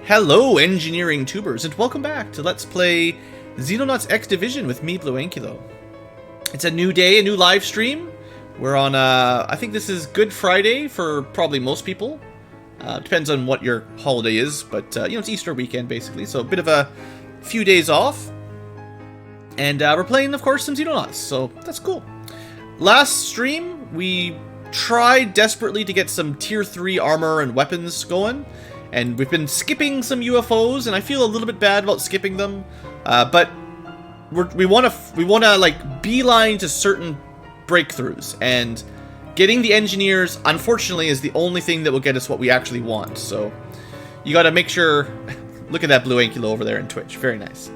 Hello, engineering tubers, and welcome back to Let's Play Xenonauts X Division with me, BlueAnkylo. It's a new day, a new live stream. We're on, I think this is Good Friday for probably most people. Depends on what your holiday is, but, you know, it's Easter weekend, basically, so a bit of a few days off. And we're playing, of course, some Xenonauts, so that's cool. Last stream, we tried desperately to get some Tier 3 armor and weapons going. And we've been skipping some UFOs, and I feel a little bit bad about skipping them. But we want to like beeline to certain breakthroughs, and getting the engineers, unfortunately, is the only thing that will get us what we actually want. So you got to make sure. Look at that BlueAnkylo over there in Twitch, very nice.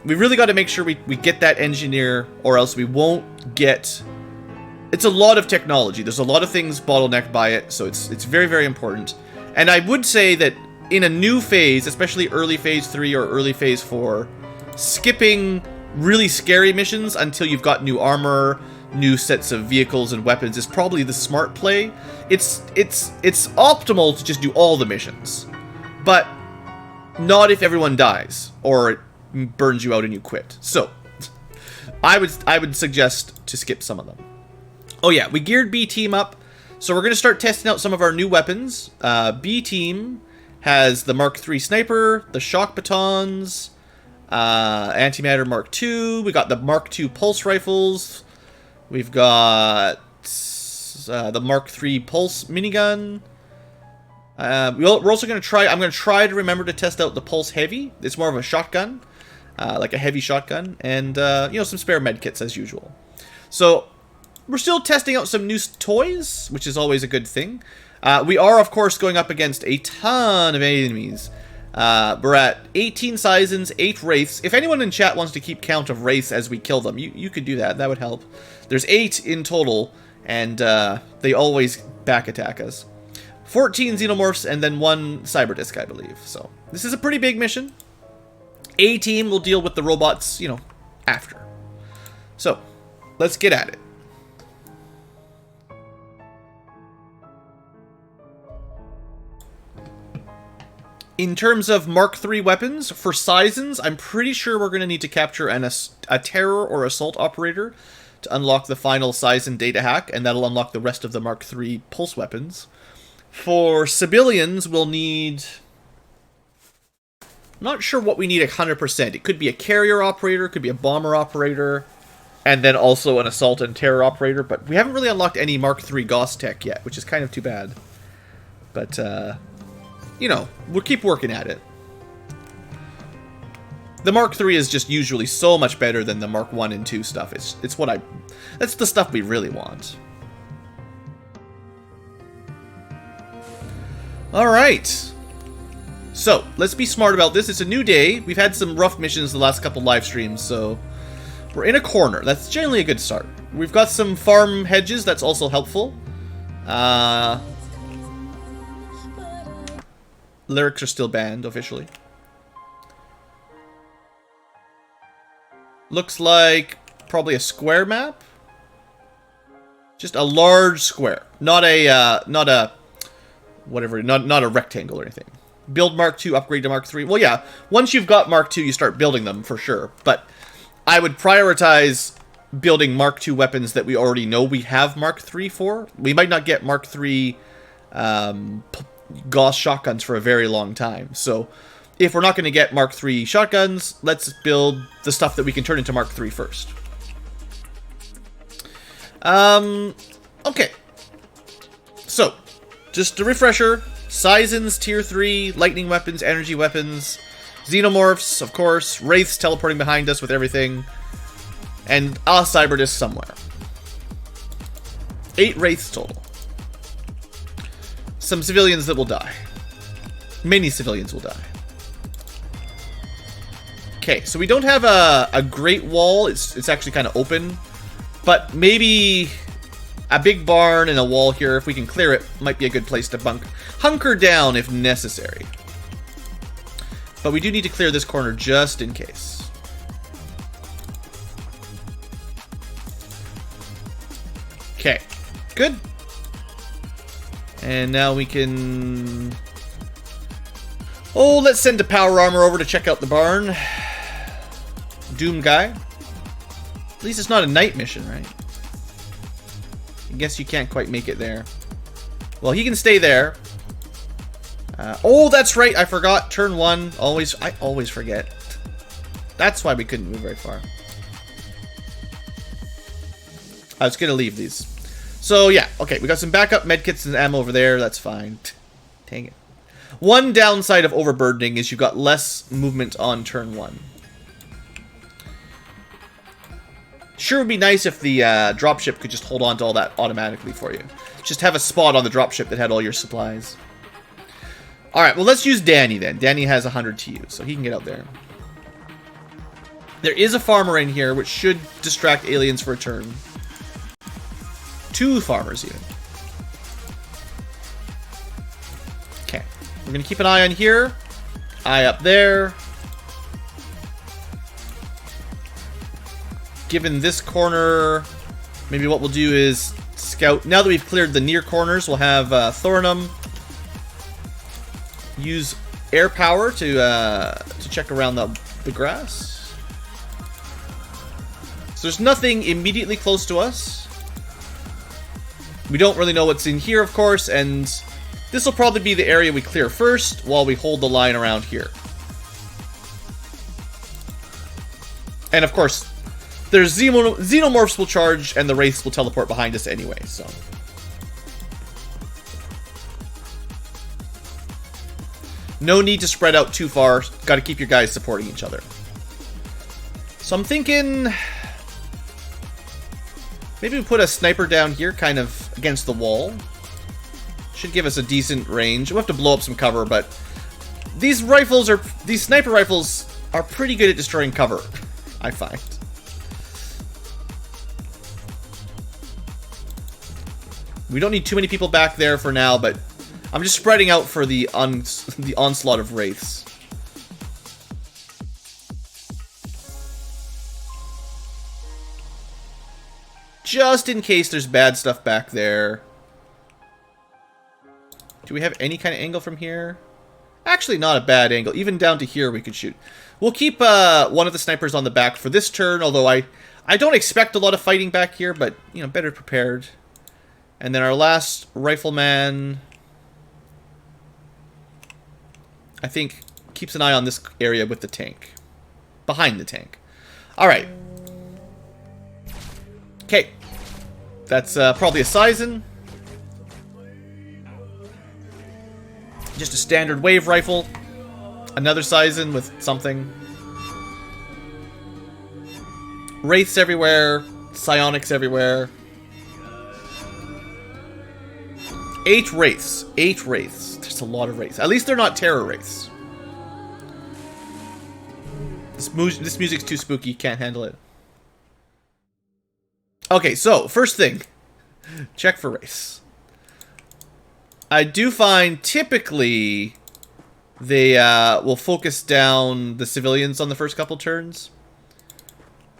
We really got to make sure we get that engineer, or else we won't get. It's a lot of technology. There's a lot of things bottlenecked by it, so it's very, very important. And I would say that in a new phase, especially early phase 3 or early phase 4, skipping really scary missions until you've got new armor, new sets of vehicles and weapons is probably the smart play. It's optimal to just do all the missions, but not if everyone dies or it burns you out and you quit. So I would suggest to skip some of them. Oh yeah, we geared B team up. So we're going to start testing out some of our new weapons. B team has the Mark III sniper, the shock batons, antimatter Mark II. We got the Mark II pulse rifles. We've got the Mark III pulse minigun. We're also going to try. I'm going to try to remember to test out the pulse heavy. It's more of a shotgun, like a heavy shotgun, and you know, some spare med kits as usual. So we're still testing out some new toys, which is always a good thing. We are, of course, going up against a ton of enemies. We're at 18 Caesans, 8 Wraiths. If anyone in chat wants to keep count of Wraiths as we kill them, you could do that. That would help. There's 8 in total, and they always back attack us. 14 Xenomorphs, and then 1 Cyberdisc, I believe. So this is a pretty big mission. A team will deal with the robots, you know, after. So let's get at it. In terms of Mark III weapons, for Caesans, I'm pretty sure we're going to need to capture a terror or assault operator to unlock the final Caesan data hack, and that'll unlock the rest of the Mark III pulse weapons. For civilians, we'll need... not sure what we need 100%. It could be a carrier operator, it could be a bomber operator, and then also an assault and terror operator, but we haven't really unlocked any Mark III Gauss tech yet, which is kind of too bad. But, you know, we'll keep working at it. The Mark III is just usually so much better than the Mark 1 and 2 stuff. It's what that's the stuff we really want. Alright. So, let's be smart about this. It's a new day. We've had some rough missions the last couple live streams, so we're in a corner. That's generally a good start. We've got some farm hedges. That's also helpful. Lyrics are still banned, officially. Looks like probably a square map. Just a large square. Not a rectangle or anything. Build Mark II, upgrade to Mark III. Well, yeah, once you've got Mark II, you start building them, for sure. But I would prioritize building Mark II weapons that we already know we have Mark III for. We might not get Mark III Gauss shotguns for a very long time. So if we're not going to get Mark III shotguns, let's build the stuff that we can turn into Mark III first. Okay. So, just a refresher. Caesans, Tier 3, lightning weapons, energy weapons, Xenomorphs, of course, Wraiths teleporting behind us with everything, and a Cyberdisc somewhere. 8 Wraiths total. Some civilians that will die. Many civilians will die. Okay, so we don't have a great wall. It's actually kind of open. But maybe a big barn and a wall here, if we can clear it, might be a good place to hunker down if necessary. But we do need to clear this corner just in case. Okay, good. And now we can Oh, let's send a power armor over to check out the barn. Doom guy. At least it's not a night mission, right? I guess you can't quite make it there. Well, he can stay there. Oh, that's right. I forgot. Turn 1. I always forget. That's why we couldn't move very far. I was going to leave these. So, yeah. Okay, we got some backup medkits and ammo over there. That's fine. Dang it. One downside of overburdening is you've got less movement on turn 1. Sure would be nice if the dropship could just hold on to all that automatically for you. Just have a spot on the dropship that had all your supplies. Alright, well let's use Danny then. Danny has 100 to use, so he can get out there. There is a farmer in here, which should distract aliens for a turn. 2 farmers even. Okay, we're going to keep an eye on here. Eye up there. Given this corner, maybe what we'll do is scout. Now that we've cleared the near corners, we'll have Thorinum use air power to check around the grass. So there's nothing immediately close to us. We don't really know what's in here, of course, and this will probably be the area we clear first while we hold the line around here. And of course, there's Xenomorphs will charge, and the Wraiths will teleport behind us anyway, so. No need to spread out too far. Got to keep your guys supporting each other. So I'm thinking maybe we put a sniper down here, kind of against the wall. Should give us a decent range. We'll have to blow up some cover, but these sniper rifles are pretty good at destroying cover, I find. We don't need too many people back there for now, but I'm just spreading out for the onslaught of Wraiths. Just in case there's bad stuff back there. Do we have any kind of angle from here? Actually, not a bad angle. Even down to here we could shoot. We'll keep one of the snipers on the back for this turn, although I don't expect a lot of fighting back here, but, you know, better prepared. And then our last rifleman, I think, keeps an eye on this area with the tank. Behind the tank. Alright. Okay. That's probably a Caesan. Just a standard wave rifle. Another Caesan with something. Wraiths everywhere. Psionics everywhere. 8 Wraiths. 8 Wraiths. There's a lot of Wraiths. At least they're not Terror Wraiths. This music's too spooky. Can't handle it. Okay, so, first thing. Check for Wraiths. I do find, typically, they will focus down the civilians on the first couple turns.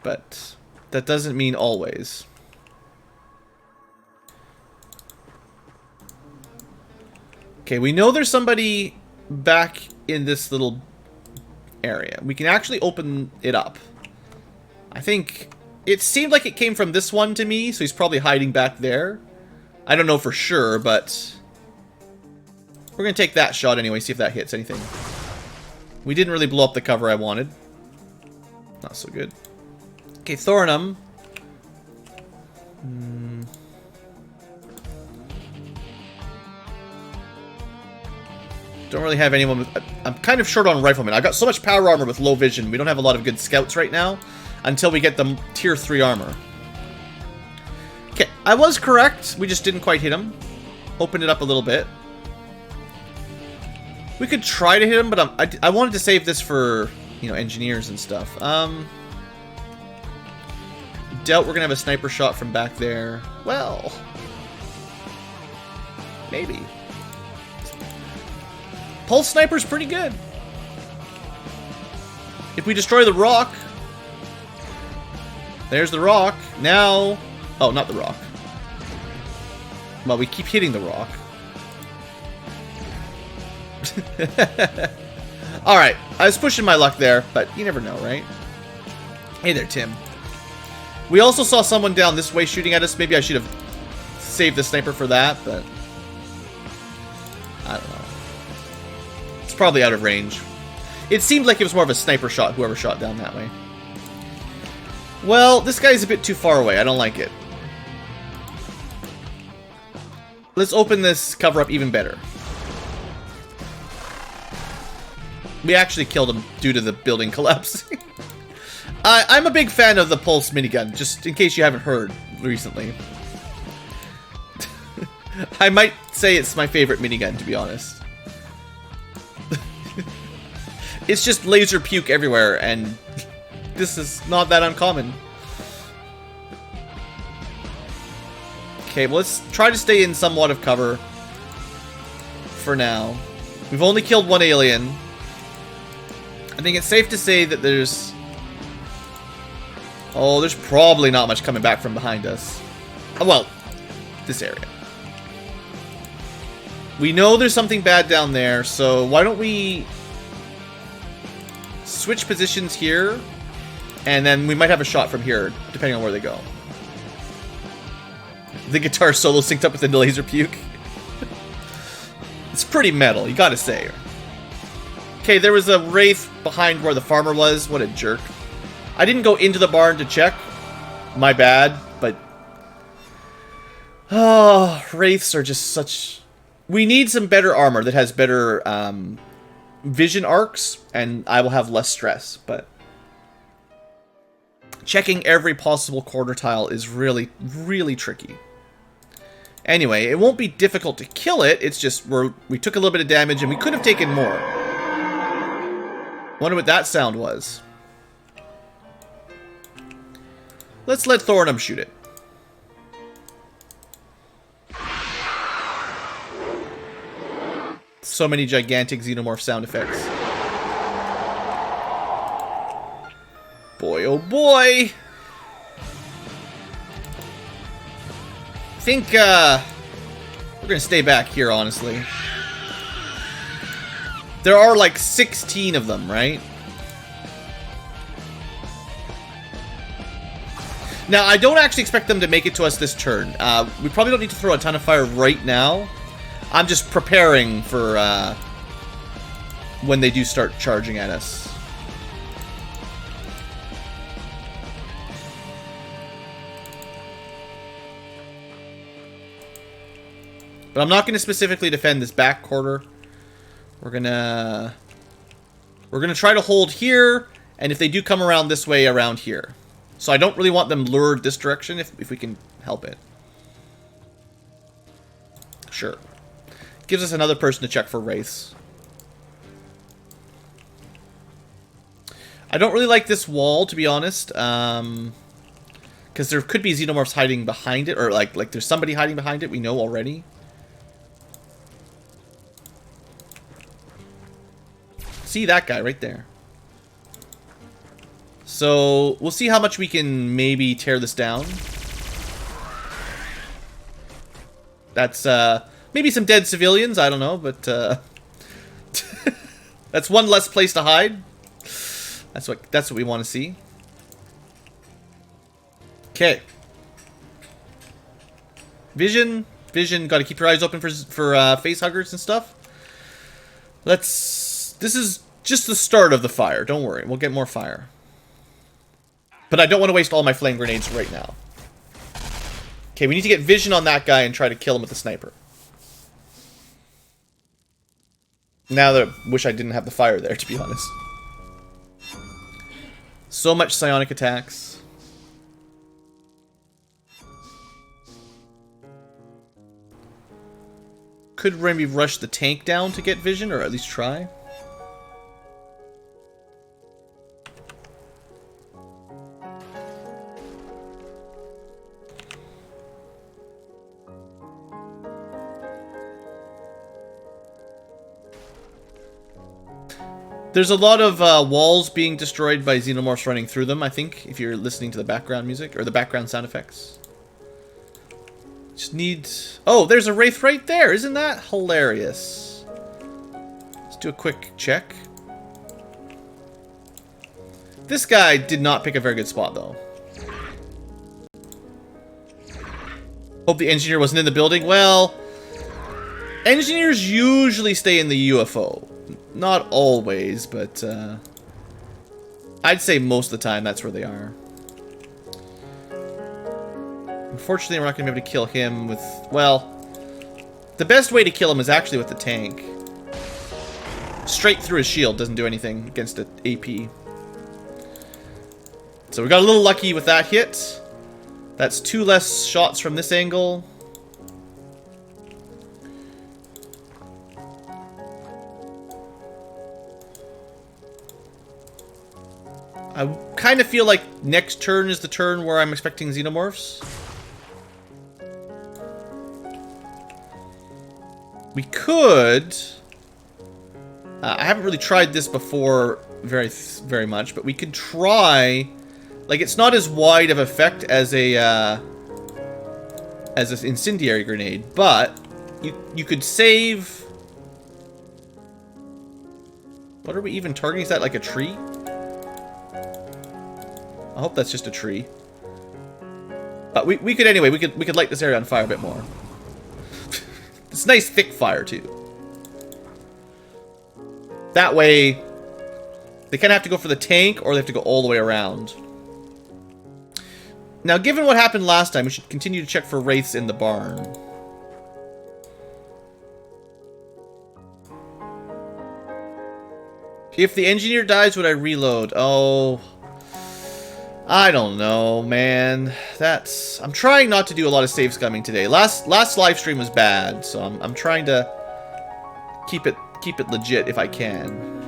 But that doesn't mean always. Okay, we know there's somebody back in this little area. We can actually open it up. I think it seemed like it came from this one to me, so he's probably hiding back there. I don't know for sure, but we're going to take that shot anyway, see if that hits anything. We didn't really blow up the cover I wanted. Not so good. Okay, Thorinum. Don't really have anyone with... I'm kind of short on riflemen. I've got so much power armor with low vision. We don't have a lot of good scouts right now until we get the tier 3 armor. Okay, I was correct. We just didn't quite hit him. Open it up a little bit. We could try to hit him, but I wanted to save this for, you know, engineers and stuff. Doubt we're going to have a sniper shot from back there. Well, maybe. Pulse sniper's pretty good. If we destroy the rock. There's the rock. Now... Oh, not the rock. Well, we keep hitting the rock. Alright, I was pushing my luck there, but you never know, right? Hey there, Tim. We also saw someone down this way shooting at us. Maybe I should have saved the sniper for that, but I don't know. It's probably out of range. It seemed like it was more of a sniper shot, whoever shot down that way. Well, this guy's a bit too far away. I don't like it. Let's open this cover up even better. We actually killed him due to the building collapsing. I'm a big fan of the pulse minigun, just in case you haven't heard recently. I might say it's my favorite minigun, to be honest. It's just laser puke everywhere, and this is not that uncommon. Okay, well, let's try to stay in somewhat of cover for now. We've only killed one alien. I think it's safe to say that there's... Oh, there's probably not much coming back from behind us. Well, this area. We know there's something bad down there, so why don't we switch positions here, and then we might have a shot from here, depending on where they go. The guitar solo synced up with the laser puke. It's pretty metal, you gotta say. Okay, there was a wraith behind where the farmer was. What a jerk. I didn't go into the barn to check. My bad, but... Oh, wraiths are just such... We need some better armor that has better vision arcs, and I will have less stress, but... Checking every possible quarter tile is really, really tricky. Anyway, it won't be difficult to kill it, it's just we took a little bit of damage and we could have taken more. Wonder what that sound was. Let's let Thornum shoot it. So many gigantic xenomorph sound effects. Boy, oh boy! I think, we're gonna stay back here, honestly. There are like 16 of them, right? Now, I don't actually expect them to make it to us this turn. We probably don't need to throw a ton of fire right now. I'm just preparing for when they do start charging at us. But I'm not going to specifically defend this back quarter. We're gonna try to hold here, and if they do come around this way, around here. So I don't really want them lured this direction if we can help it. Sure. Gives us another person to check for wraiths. I don't really like this wall, to be honest, because there could be xenomorphs hiding behind it, or like there's somebody hiding behind it we know already. See that guy right there. So we'll see how much we can maybe tear this down. That's maybe some dead civilians, I don't know, but that's one less place to hide. That's what we want to see. Okay. Vision, got to keep your eyes open for face huggers and stuff. This is just the start of the fire. Don't worry, we'll get more fire. But I don't want to waste all my flame grenades right now. Okay, we need to get vision on that guy and try to kill him with the sniper. Now that I wish I didn't have the fire there, to be honest. So much psionic attacks. Could maybe rush the tank down to get vision, or at least try. There's a lot of walls being destroyed by xenomorphs running through them, I think, if you're listening to the background music, or the background sound effects. Just need... Oh, there's a wraith right there! Isn't that hilarious? Let's do a quick check. This guy did not pick a very good spot, though. Hope the engineer wasn't in the building. Well, engineers usually stay in the UFO. Not always, but I'd say most of the time that's where they are. Unfortunately, we're not going to be able to kill him with... Well, the best way to kill him is actually with the tank. Straight through his shield doesn't do anything against an AP. So we got a little lucky with that hit. That's 2 less shots from this angle. I kind of feel like next turn is the turn where I'm expecting xenomorphs. We could... I haven't really tried this before very much, but we could try... Like, it's not as wide of effect as an incendiary grenade, but you could save... What are we even targeting? Is that like a tree? I hope that's just a tree. But we could anyway, we could light this area on fire a bit more. It's nice thick fire too. That way they kinda have to go for the tank or they have to go all the way around. Now, given what happened last time, we should continue to check for wraiths in the barn. If the engineer dies, would I reload? Oh, I don't know, man. I'm trying not to do a lot of save scumming today. Last live stream was bad, so I'm trying to keep it legit if I can.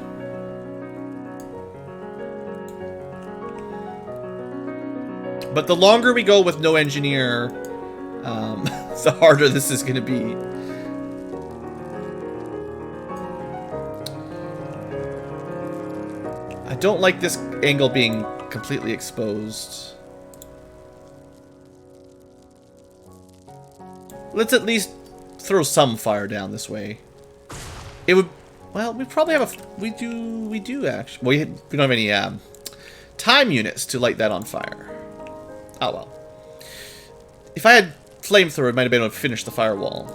But the longer we go with no engineer, the harder this is going to be. I don't like this angle being completely exposed. Let's at least throw some fire down this way. It would... Well, we probably have a... We do actually... Well, we don't have any time units to light that on fire. Oh, well. If I had flamethrower, it might have been able to finish the firewall.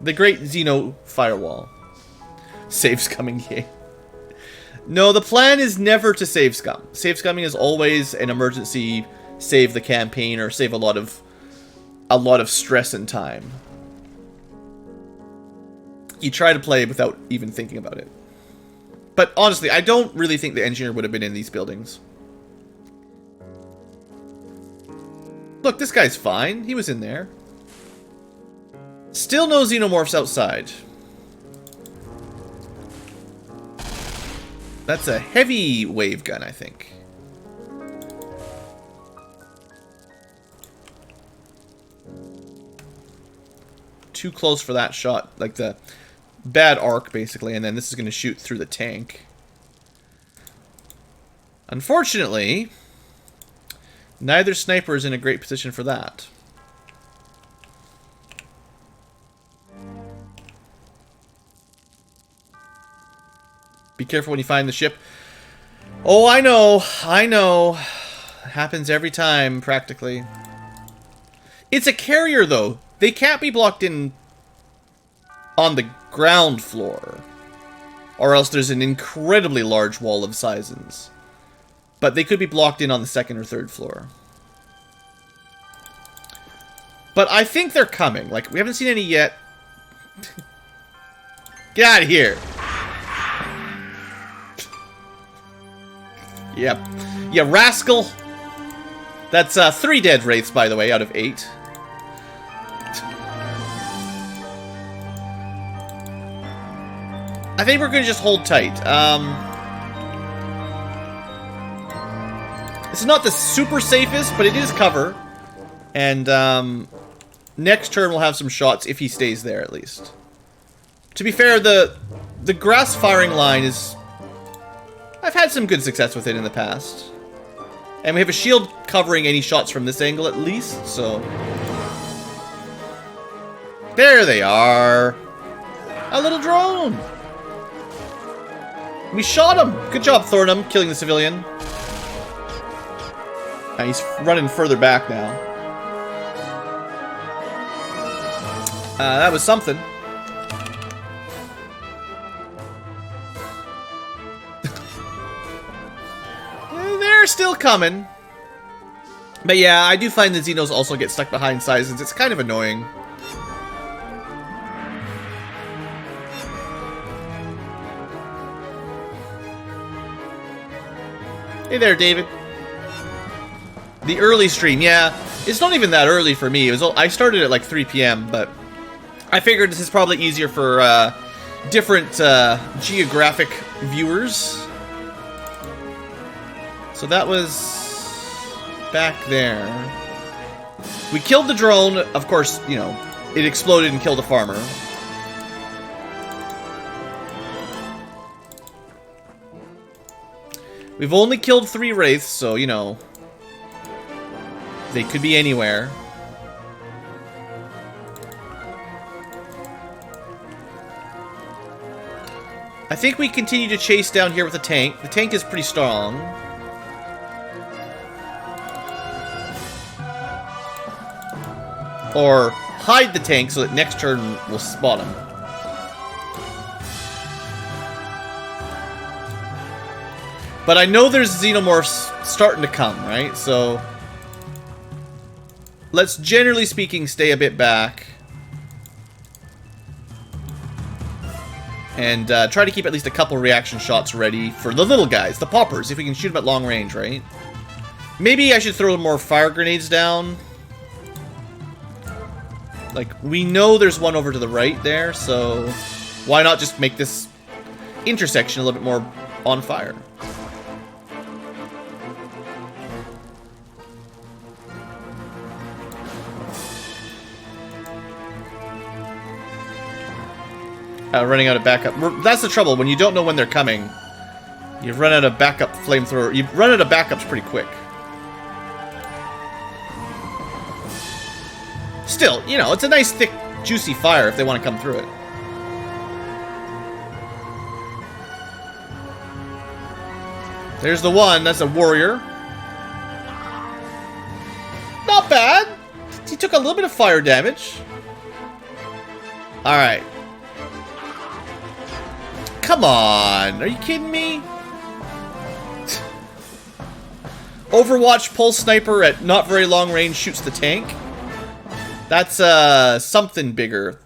The great Xeno firewall. Save scumming game. No, the plan is never to save scum. Save scumming is always an emergency save the campaign or save a lot of stress and time. You try to play without even thinking about it. But honestly, I don't really think the engineer would have been in these buildings. Look, this guy's fine. He was in there. Still no xenomorphs outside. That's a heavy wave gun, I think. Too close for that shot. Like the bad arc, basically. And then this is going to shoot through the tank. Unfortunately, neither sniper is in a great position for that. Be careful when you find the ship. Oh, I know. I know. It happens every time, practically. It's a carrier, though. They can't be blocked in on the ground floor. Or else there's an incredibly large wall of Caesans. But they could be blocked in on the second or third floor. But I think they're coming. Like, we haven't seen any yet. Get out of here. Yep. You rascal. That's 3 dead wraiths, by the way, out of 8. I think we're going to just hold tight. This is not the super safest, but it is cover. And next turn we'll have some shots if he stays there, at least. To be fair, the grass firing line is... I've had some good success with it in the past. And we have a shield covering any shots from this angle at least, so... There they are! A little drone! We shot him! Good job, Thornum, killing the civilian. He's running further back now. That was something. They're still coming. But yeah, I do find the Xenos also get stuck behind Caesans. It's kind of annoying. Hey there, David. The early stream, yeah. It's not even that early for me. I started at like 3 p.m., but I figured this is probably easier for different geographic viewers. So that was back there. We killed the drone. Of course, you know, it exploded and killed a farmer. We've only killed 3 wraiths, so, you know, they could be anywhere. I think we continue to chase down here with the tank. The tank is pretty strong. Or hide the tank so that next turn we'll spot him. But I know there's xenomorphs starting to come, right? So let's, generally speaking, stay a bit back. And try to keep at least a couple reaction shots ready for the little guys, the poppers, if we can shoot them at long range, right? Maybe I should throw more fire grenades down. Like, we know there's one over to the right there, so why not just make this intersection a little bit more on fire? Running out of backup. That's the trouble. When you don't know when they're coming, you've run out of backup flamethrower. You run out of backups pretty quick. Still, you know, it's a nice, thick, juicy fire if they want to come through it. There's the one. That's a warrior. Not bad. He took a little bit of fire damage. Alright. Come on, are you kidding me? Overwatch pulse sniper at not very long range shoots the tank. That's something bigger.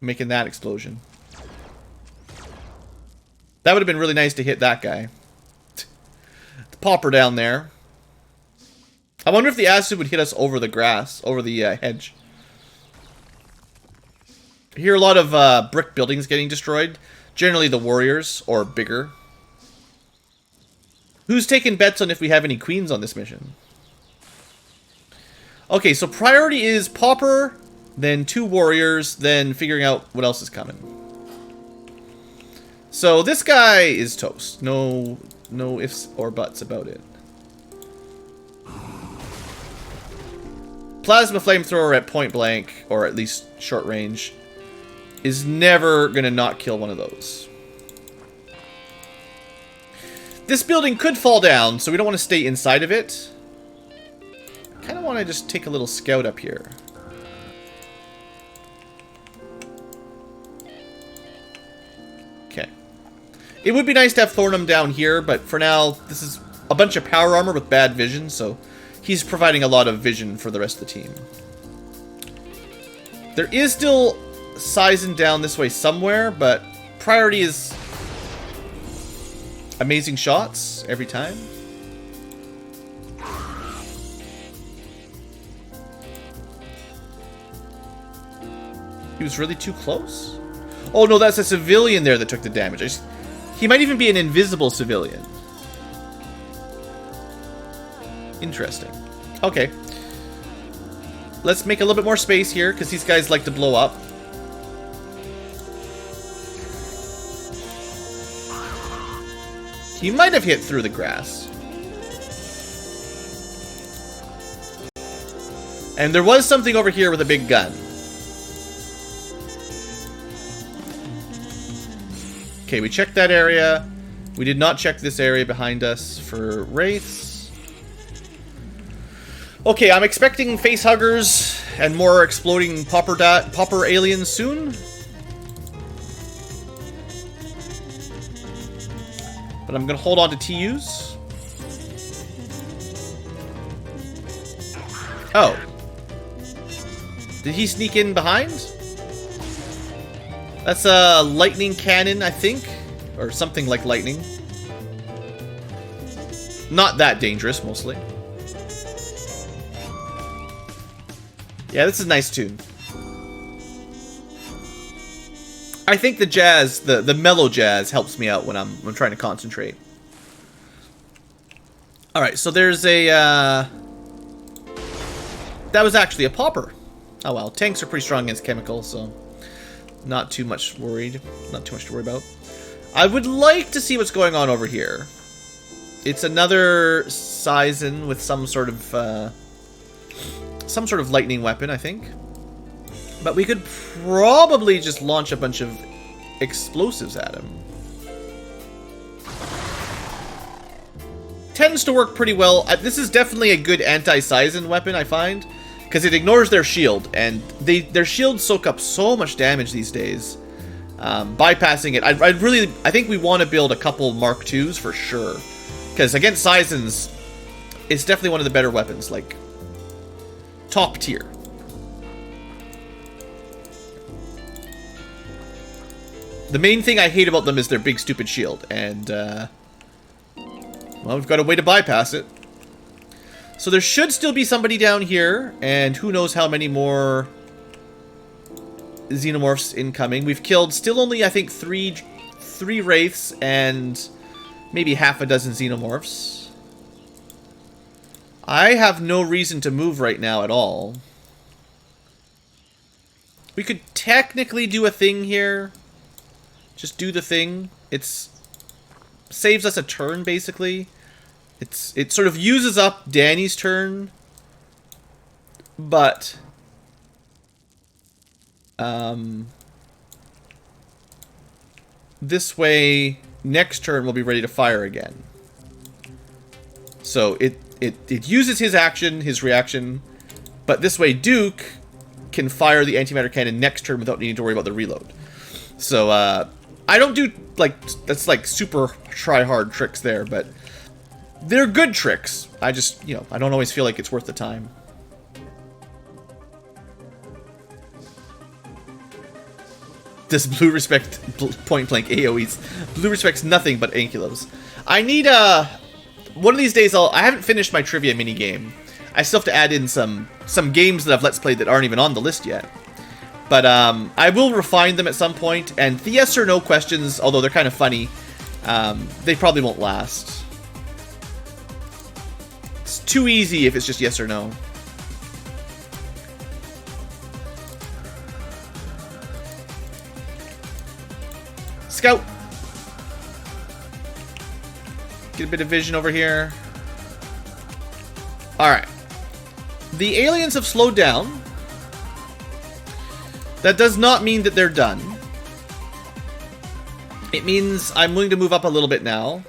Making that explosion. That would have been really nice to hit that guy. The popper down there. I wonder if the acid would hit us over the grass, over the hedge. I hear a lot of brick buildings getting destroyed. Generally the warriors, or bigger. Who's taking bets on if we have any queens on this mission? Okay, so priority is popper, then 2 warriors, then figuring out what else is coming. So this guy is toast. No ifs or buts about it. Plasma flamethrower at point blank, or at least short range, is never going to not kill one of those. This building could fall down, so we don't want to stay inside of it. Kind of want to just take a little scout up here. Okay. It would be nice to have Thornum down here, but for now, this is a bunch of power armor with bad vision, so he's providing a lot of vision for the rest of the team. There is still Caesan down this way somewhere, but priority is amazing shots every time. He was really too close? Oh no, that's a civilian there that took the damage. He might even be an invisible civilian. Interesting. Okay. Let's make a little bit more space here, because these guys like to blow up. He might have hit through the grass. And there was something over here with a big gun. Okay, we checked that area. We did not check this area behind us for wraiths. Okay, I'm expecting face huggers and more exploding popper aliens soon. But I'm gonna hold on to TUs. Oh. Did he sneak in behind? That's a lightning cannon, I think. Or something like lightning. Not that dangerous, mostly. Yeah, this is a nice tune. I think the jazz, the mellow jazz helps me out when I'm trying to concentrate. Alright, so there's a... that was actually a popper. Oh well, tanks are pretty strong against chemicals, so... Not too much worried. Not too much to worry about. I would like to see what's going on over here. It's another Caesan with some sort of lightning weapon, I think. But we could probably just launch a bunch of explosives at him. Tends to work pretty well. This is definitely a good anti-Caesan weapon, I find. Because it ignores their shield, and their shields soak up so much damage these days. Bypassing it, I think we want to build a couple Mark IIs for sure. Because against Caesans, it's definitely one of the better weapons, like top tier. The main thing I hate about them is their big stupid shield, and well, we've got a way to bypass it. So there should still be somebody down here, and who knows how many more Xenomorphs incoming. We've killed still only, I think, three Wraiths and maybe half a dozen Xenomorphs. I have no reason to move right now at all. We could technically do a thing here. Just do the thing. It's saves us a turn, basically. It sort of uses up Danny's turn, but this way next turn we'll be ready to fire again. So it uses his action, his reaction, but this way Duke can fire the antimatter cannon next turn without needing to worry about the reload. So I don't do that's like super try hard tricks there, but they're good tricks. I just, you know, I don't always feel like it's worth the time. Does Blue respect point blank AoEs? Blue respects nothing but Ankylos. I need one of these days I haven't finished my trivia mini game. I still have to add in some games that I've Let's Played that aren't even on the list yet. But I will refine them at some point, and the yes or no questions, although they're kind of funny, they probably won't last. It's too easy if it's just yes or no. Scout! Get a bit of vision over here. Alright. The aliens have slowed down. That does not mean that they're done. It means I'm willing to move up a little bit now.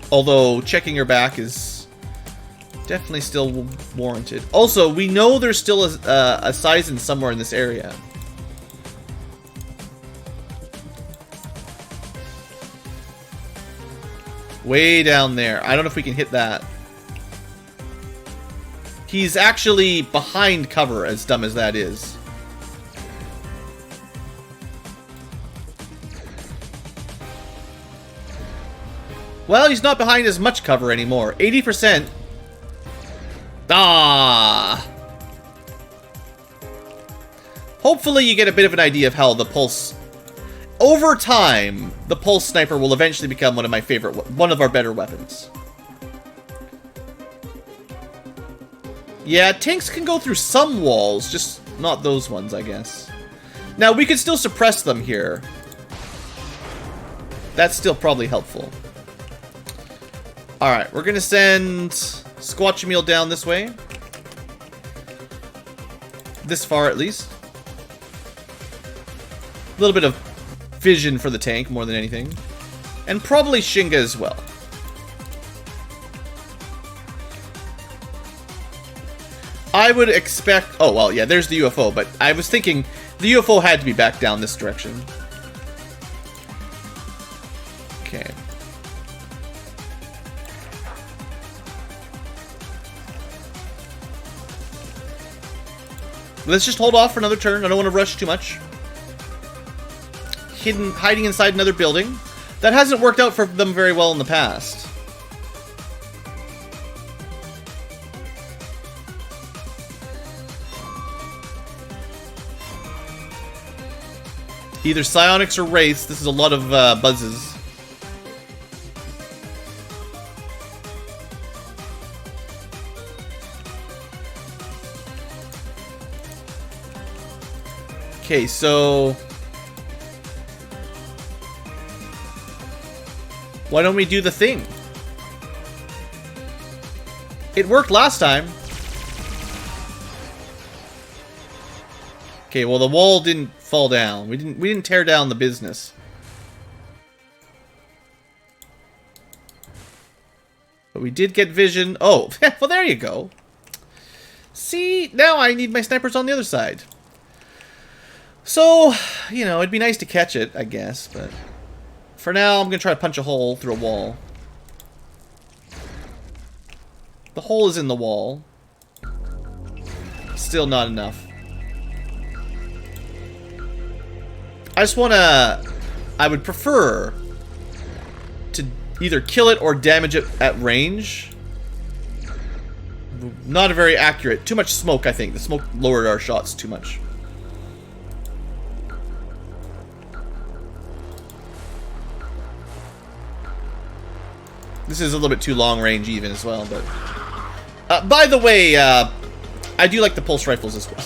Although checking your back is definitely still warranted. Also, we know there's still a Caesan somewhere in this area. Way down there. I don't know if we can hit that. He's actually behind cover, as dumb as that is. Well, he's not behind as much cover anymore. 80%. Ah! Hopefully you get a bit of an idea of how the pulse... Over time, the pulse sniper will eventually become one of my favorite... One of our better weapons. Yeah, tanks can go through some walls, just not those ones, I guess. Now, we could still suppress them here. That's still probably helpful. Alright, we're gonna send Squatchameel down this way. This far, at least. A little bit of vision for the tank more than anything. And probably Shinga as well. I would expect... Oh, well, yeah, there's the UFO, but I was thinking the UFO had to be back down this direction. Okay. Let's just hold off for another turn. I don't want to rush too much. Hiding inside another building. That hasn't worked out for them very well in the past. Either psionics or wraiths. This is a lot of buzzes. Okay, so why don't we do the thing? It worked last time. Okay, well the wall didn't fall down. We didn't tear down the business. But we did get vision. Oh, well there you go. See, now I need my snipers on the other side. So, you know, it'd be nice to catch it, I guess, but for now, I'm going to try to punch a hole through a wall. The hole is in the wall. Still not enough. I just want to... I would prefer to either kill it or damage it at range. Not very accurate. Too much smoke, I think. The smoke lowered our shots too much. This is a little bit too long range even as well, but... by the way, I do like the pulse rifles as well.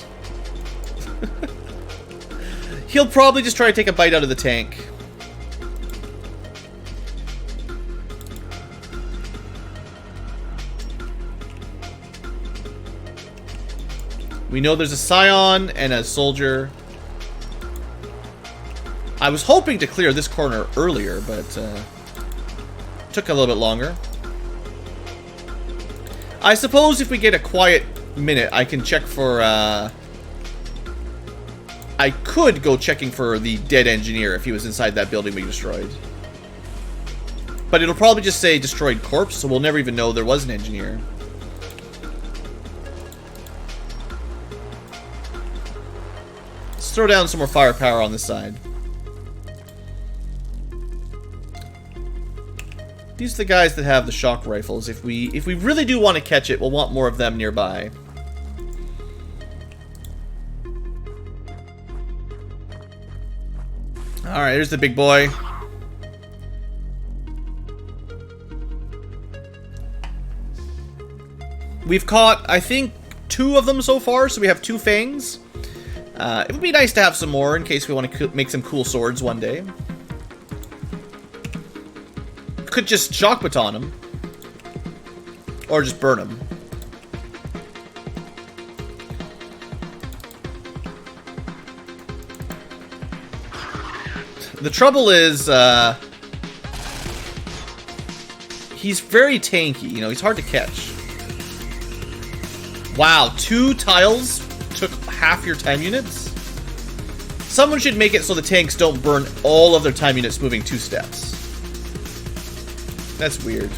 He'll probably just try to take a bite out of the tank. We know there's a scion and a soldier. I was hoping to clear this corner earlier, but... took a little bit longer. I suppose if we get a quiet minute, I can check for, I could go checking for the dead engineer if he was inside that building we destroyed. But it'll probably just say destroyed corpse, so we'll never even know there was an engineer. Let's throw down some more firepower on this side. These are the guys that have the shock rifles. If we really do want to catch it, we'll want more of them nearby. Alright, here's the big boy. We've caught, I think, 2 of them so far, so we have 2 fangs. It would be nice to have some more in case we want to make some cool swords one day. Could just shock baton him. Or just burn him. The trouble is, he's very tanky, you know, he's hard to catch. Wow, 2 tiles took half your time units? Someone should make it so the tanks don't burn all of their time units moving 2 steps. That's weird.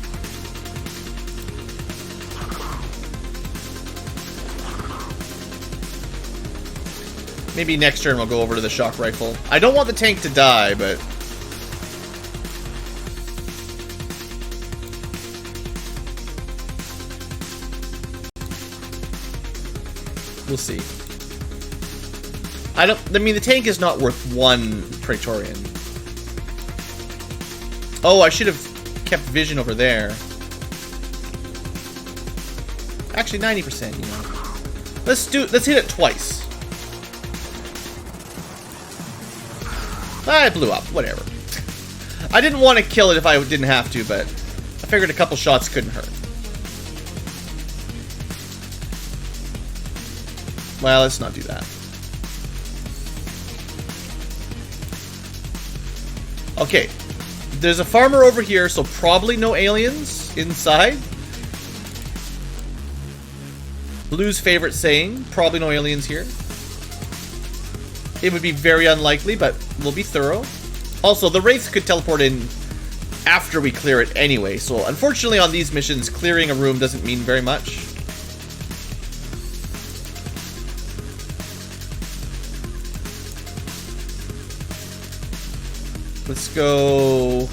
Maybe next turn we'll go over to the shock rifle. I don't want the tank to die, but... we'll see. I mean, the tank is not worth 1 Praetorian. Oh, I should have kept vision over there. Actually, 90%, you know. Let's hit it twice. I blew up, whatever. I didn't want to kill it if I didn't have to, but I figured a couple shots couldn't hurt. Well, let's not do that. Okay. There's a farmer over here, so probably no aliens inside. Blue's favorite saying, probably no aliens here. It would be very unlikely, but we'll be thorough. Also, the Wraiths could teleport in after we clear it anyway, so unfortunately on these missions, clearing a room doesn't mean very much. Let's go...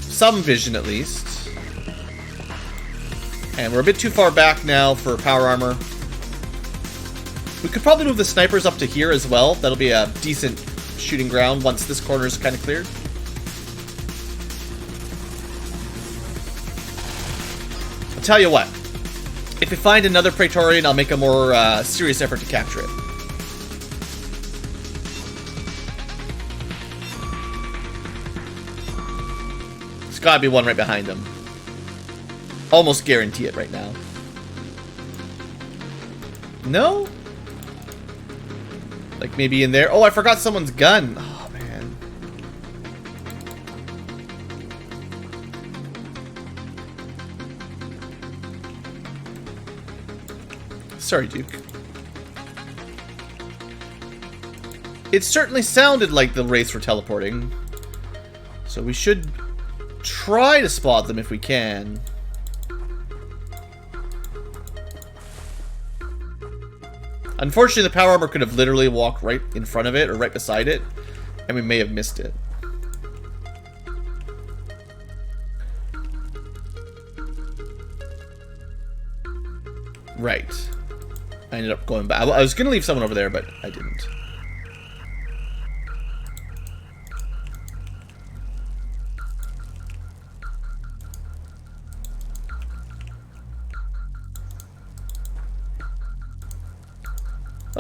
some vision at least. And we're a bit too far back now for power armor. We could probably move the snipers up to here as well. That'll be a decent shooting ground once this corner is kind of cleared. I'll tell you what. If we find another Praetorian, I'll make a more serious effort to capture it. There's gotta be one right behind him. Almost guarantee it right now. No? Like maybe in there. Oh, I forgot someone's gun. Oh, man. Sorry, Duke. It certainly sounded like the Wraiths were teleporting. So we should try to spot them if we can. Unfortunately, the power armor could have literally walked right in front of it or right beside it, and we may have missed it. Right. I ended up going back. I was going to leave someone over there, but I didn't.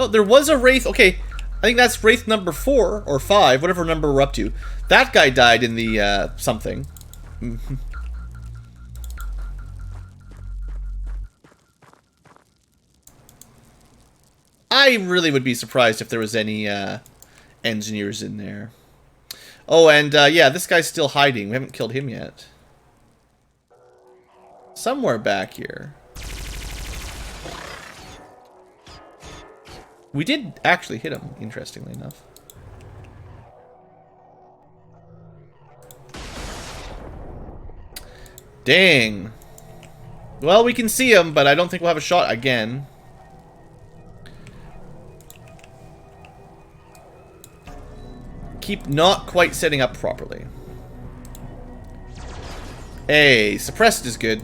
Oh, there was a Wraith. Okay, I think that's Wraith number 4 or 5, whatever number we're up to. That guy died in the something. I really would be surprised if there was any engineers in there. Oh, and yeah, this guy's still hiding. We haven't killed him yet. Somewhere back here. We did actually hit him, interestingly enough. Dang. Well, we can see him, but I don't think we'll have a shot again. Keep not quite setting up properly. Hey, suppressed is good.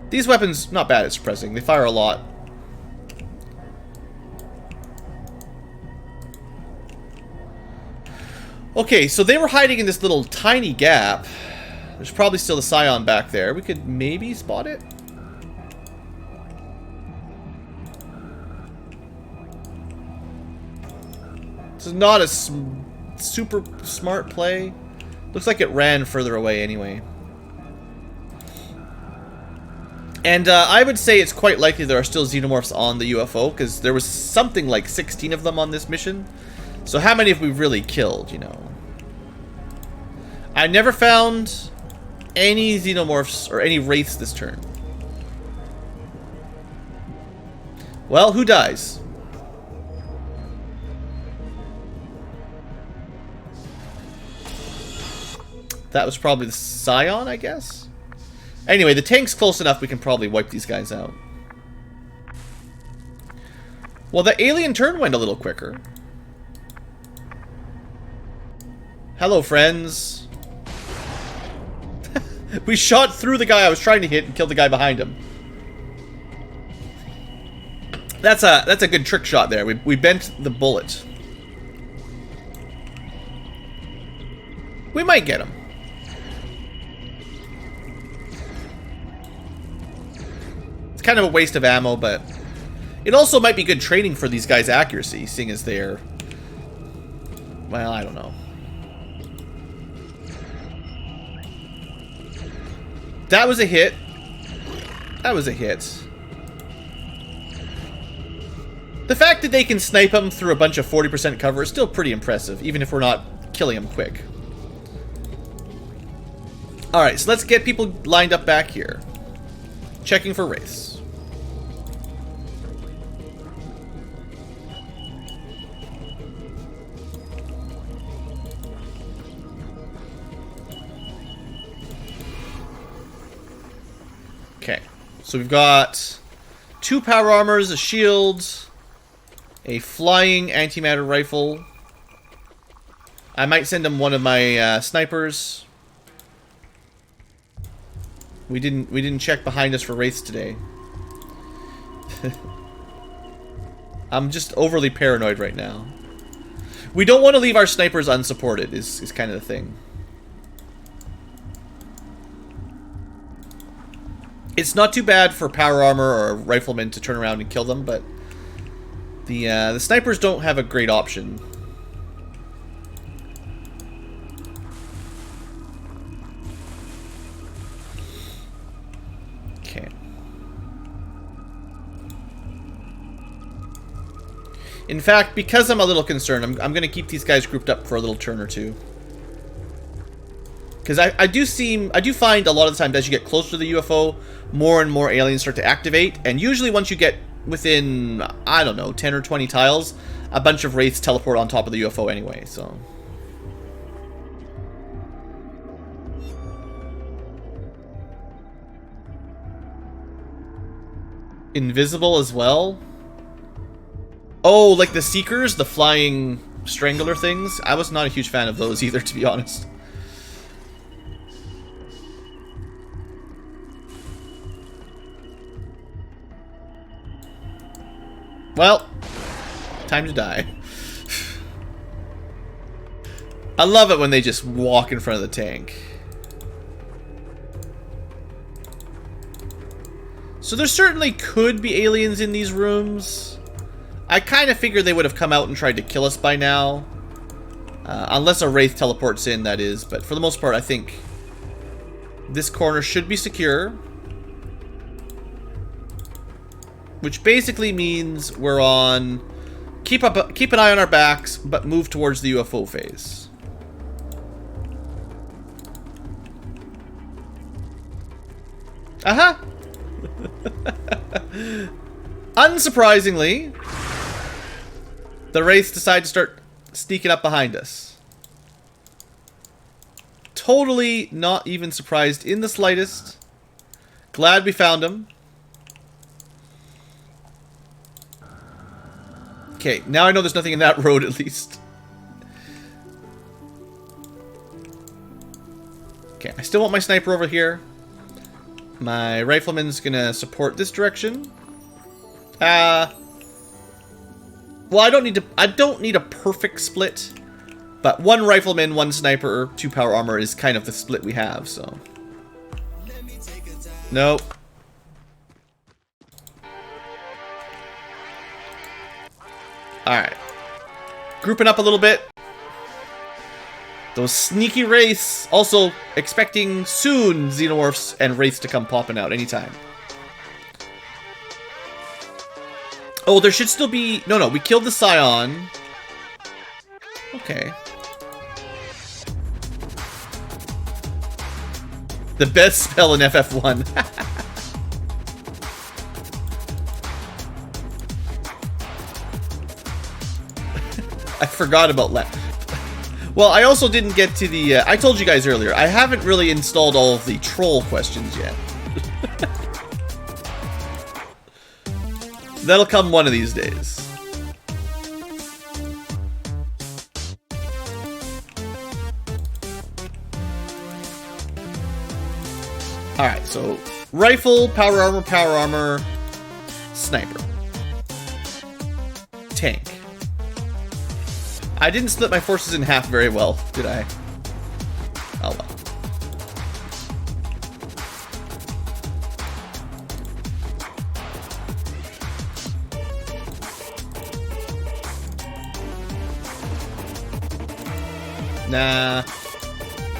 These weapons, not bad at suppressing. They fire a lot. Okay, so they were hiding in this little tiny gap. There's probably still a Scion back there. We could maybe spot it. This is not a super smart play. Looks like it ran further away anyway. And I would say it's quite likely there are still xenomorphs on the UFO, because there was something like 16 of them on this mission. So how many have we really killed, you know? I never found any xenomorphs or any wraiths this turn. Well, who dies? That was probably the Scion, I guess? Anyway, the tank's close enough we can probably wipe these guys out. Well, the alien turn went a little quicker. Hello, friends. We shot through the guy I was trying to hit and killed the guy behind him. That's a good trick shot there. We bent the bullet. We might get him. It's kind of a waste of ammo, but it also might be good training for these guys' accuracy, seeing as they're... Well, I don't know. That was a hit. That was a hit. The fact that they can snipe them through a bunch of 40% cover is still pretty impressive, even if we're not killing them quick. Alright, so let's get people lined up back here. Checking for wraiths. Okay, so we've got 2 power armors, a shield, a flying antimatter rifle. I might send him one of my snipers. We didn't check behind us for wraiths today. I'm just overly paranoid right now. We don't want to leave our snipers unsupported is kind of the thing. It's not too bad for power armor or riflemen to turn around and kill them, but the snipers don't have a great option. Okay. In fact, because I'm a little concerned, I'm going to keep these guys grouped up for a little turn or two. Because I do find a lot of the time as you get closer to the UFO, more and more aliens start to activate, and usually once you get within, I don't know, 10 or 20 tiles, a bunch of wraiths teleport on top of the UFO anyway, so. Invisible as well? Oh, like the Seekers, the flying strangler things? I was not a huge fan of those either, to be honest. Well, time to die. I love it when they just walk in front of the tank. So there certainly could be aliens in these rooms. I kind of figured they would have come out and tried to kill us by now. Unless a wraith teleports in, that is. But for the most part, I think this corner should be secure. Which basically means we're on... Keep an eye on our backs, but move towards the UFO phase. Aha! Unsurprisingly, the wraiths decide to start sneaking up behind us. Totally not even surprised in the slightest. Glad we found them. Okay, now I know there's nothing in that road at least. Okay, I still want my sniper over here. My rifleman's gonna support this direction. Well, I don't need a perfect split, but 1 rifleman, 1 sniper, 2 power armor is kind of the split we have, so. Nope. Alright. Grouping up a little bit. Those sneaky wraiths. Also, expecting soon xenomorphs and wraiths to come popping out anytime. Oh, there should still be... No, we killed the Scion. Okay. The best spell in FF1. I forgot about that. Well, I also didn't get to the... I told you guys earlier, I haven't really installed all of the troll questions yet. That'll come one of these days. Alright, so... Rifle, power armor, sniper. Tank. I didn't split my forces in half very well, did I? Oh well. Nah.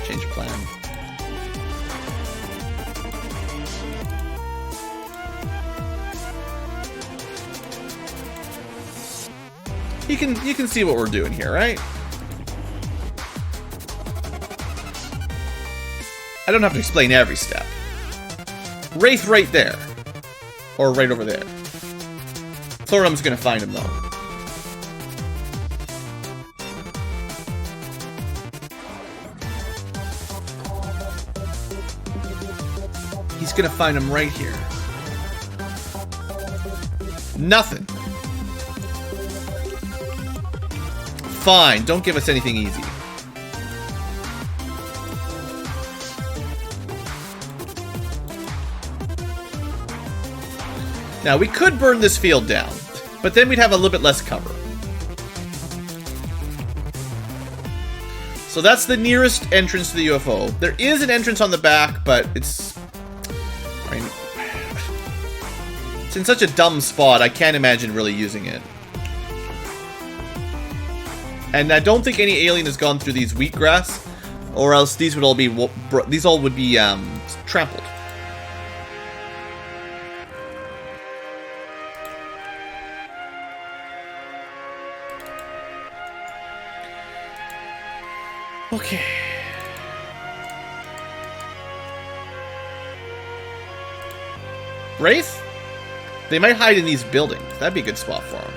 Change plan. You can see what we're doing here, right? I don't have to explain every step. Wraith right there. Or right over there. Thoronum's gonna find him, though. He's gonna find him right here. Nothing. Fine, don't give us anything easy. Now, we could burn this field down, but then we'd have a little bit less cover. So that's the nearest entrance to the UFO. There is an entrance on the back, but it's... I mean, it's in such a dumb spot, I can't imagine really using it. And I don't think any alien has gone through these wheatgrass, or else these would all be... These all would be trampled. Okay. Wraith? They might hide in these buildings. That'd be a good spot for them.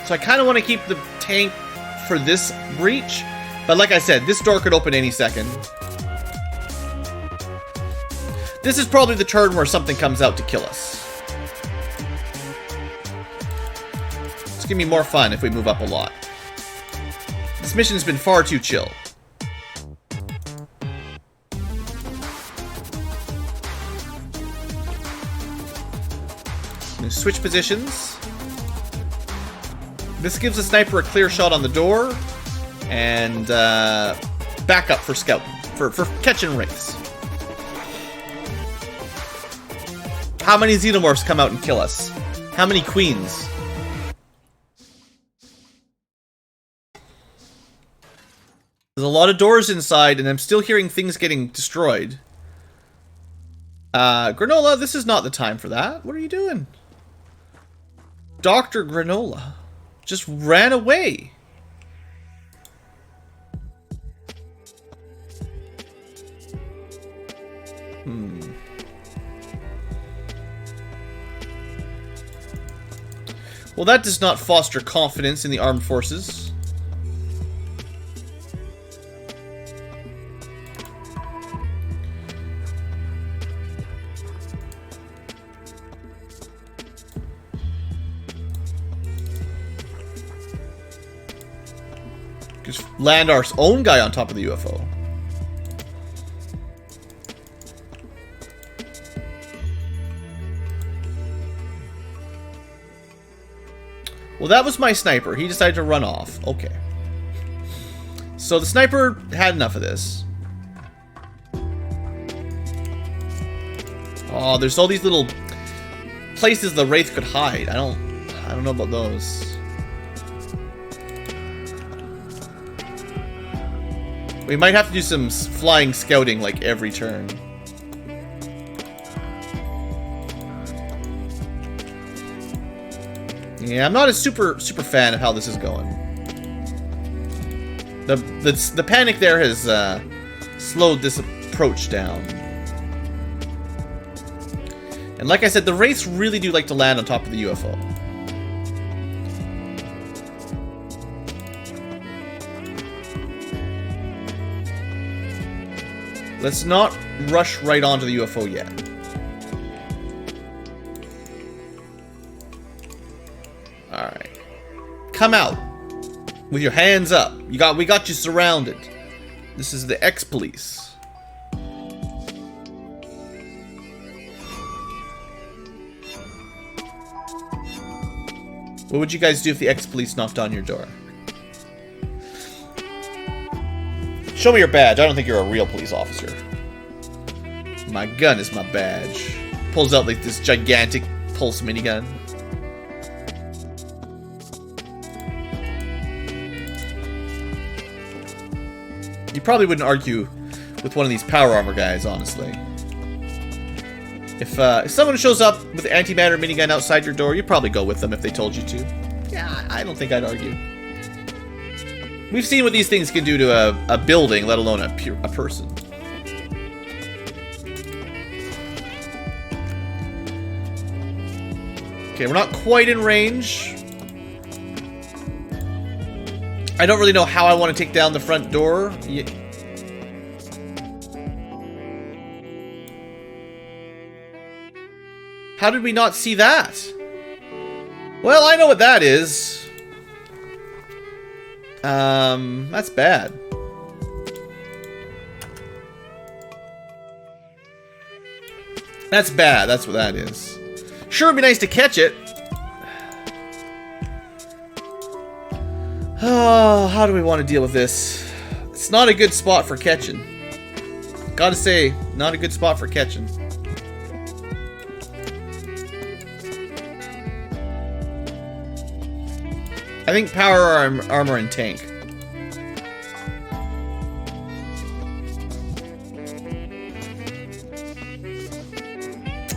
So I kind of want to keep the tank for this breach. But like I said, this door could open any second. This is probably the turn where something comes out to kill us. It's going to be more fun if we move up a lot. This mission's been far too chill. Switch positions. This gives the sniper a clear shot on the door, and backup for scout for catching wraiths. How many xenomorphs come out and kill us? How many queens? There's a lot of doors inside, and I'm still hearing things getting destroyed. Granola, this is not the time for that. What are you doing? Dr. Granola just ran away. Well, that does not foster confidence in the armed forces. Just land our own guy on top of the UFO. Well, that was my sniper. He decided to run off. Okay. So the sniper had enough of this. Oh, there's all these little places the Wraith could hide. I don't know about those. We might have to do some flying scouting like every turn. Yeah, I'm not a super fan of how this is going. The panic there has slowed this approach down. And like I said, the Wraiths really do like to land on top of the UFO. Let's not rush right onto the UFO yet. Alright. Come out. With your hands up. We got you surrounded. This is the ex-police. What would you guys do if the ex-police knocked on your door? Show me your badge. I don't think you're a real police officer. My gun is my badge. Pulls out like this gigantic pulse minigun. You probably wouldn't argue with one of these power armor guys, honestly. If someone shows up with an antimatter minigun outside your door, you probably go with them if they told you to. Yeah, I don't think I'd argue. We've seen what these things can do to a building, let alone a person. Okay, we're not quite in range. I don't really know how I want to take down the front door. How did we not see that? Well, I know what that is. That's bad. That's bad, that's what that is. Sure, it'd be nice to catch it. Oh, how do we want to deal with this? It's not a good spot for catching. Gotta say, not a good spot for catching. I think power armor and tank.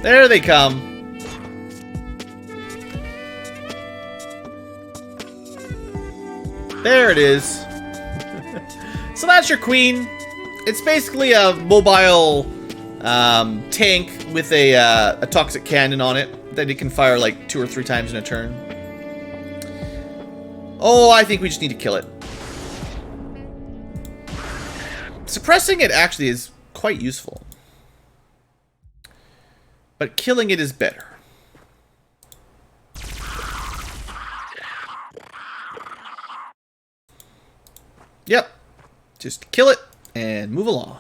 There they come. There it is. So that's your queen. It's basically a mobile tank with a toxic cannon on it that it can fire like 2 or 3 times in a turn. Oh, I think we just need to kill it. Suppressing it actually is quite useful. But killing it is better. Yep. Just kill it and move along.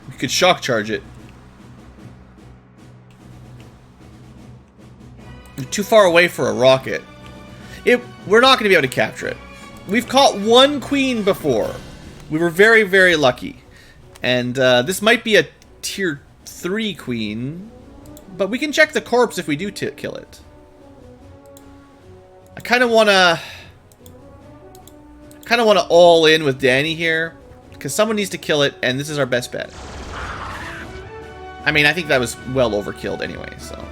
We could shock charge it. We're too far away for a rocket. We're not going to be able to capture it. We've caught one queen before. We were very, very lucky. And this might be a tier 3 queen. But we can check the corpse if we do kill it. I kind of want to all in with Danny here, because someone needs to kill it, and this is our best bet. I mean, I think that was well overkilled anyway, so.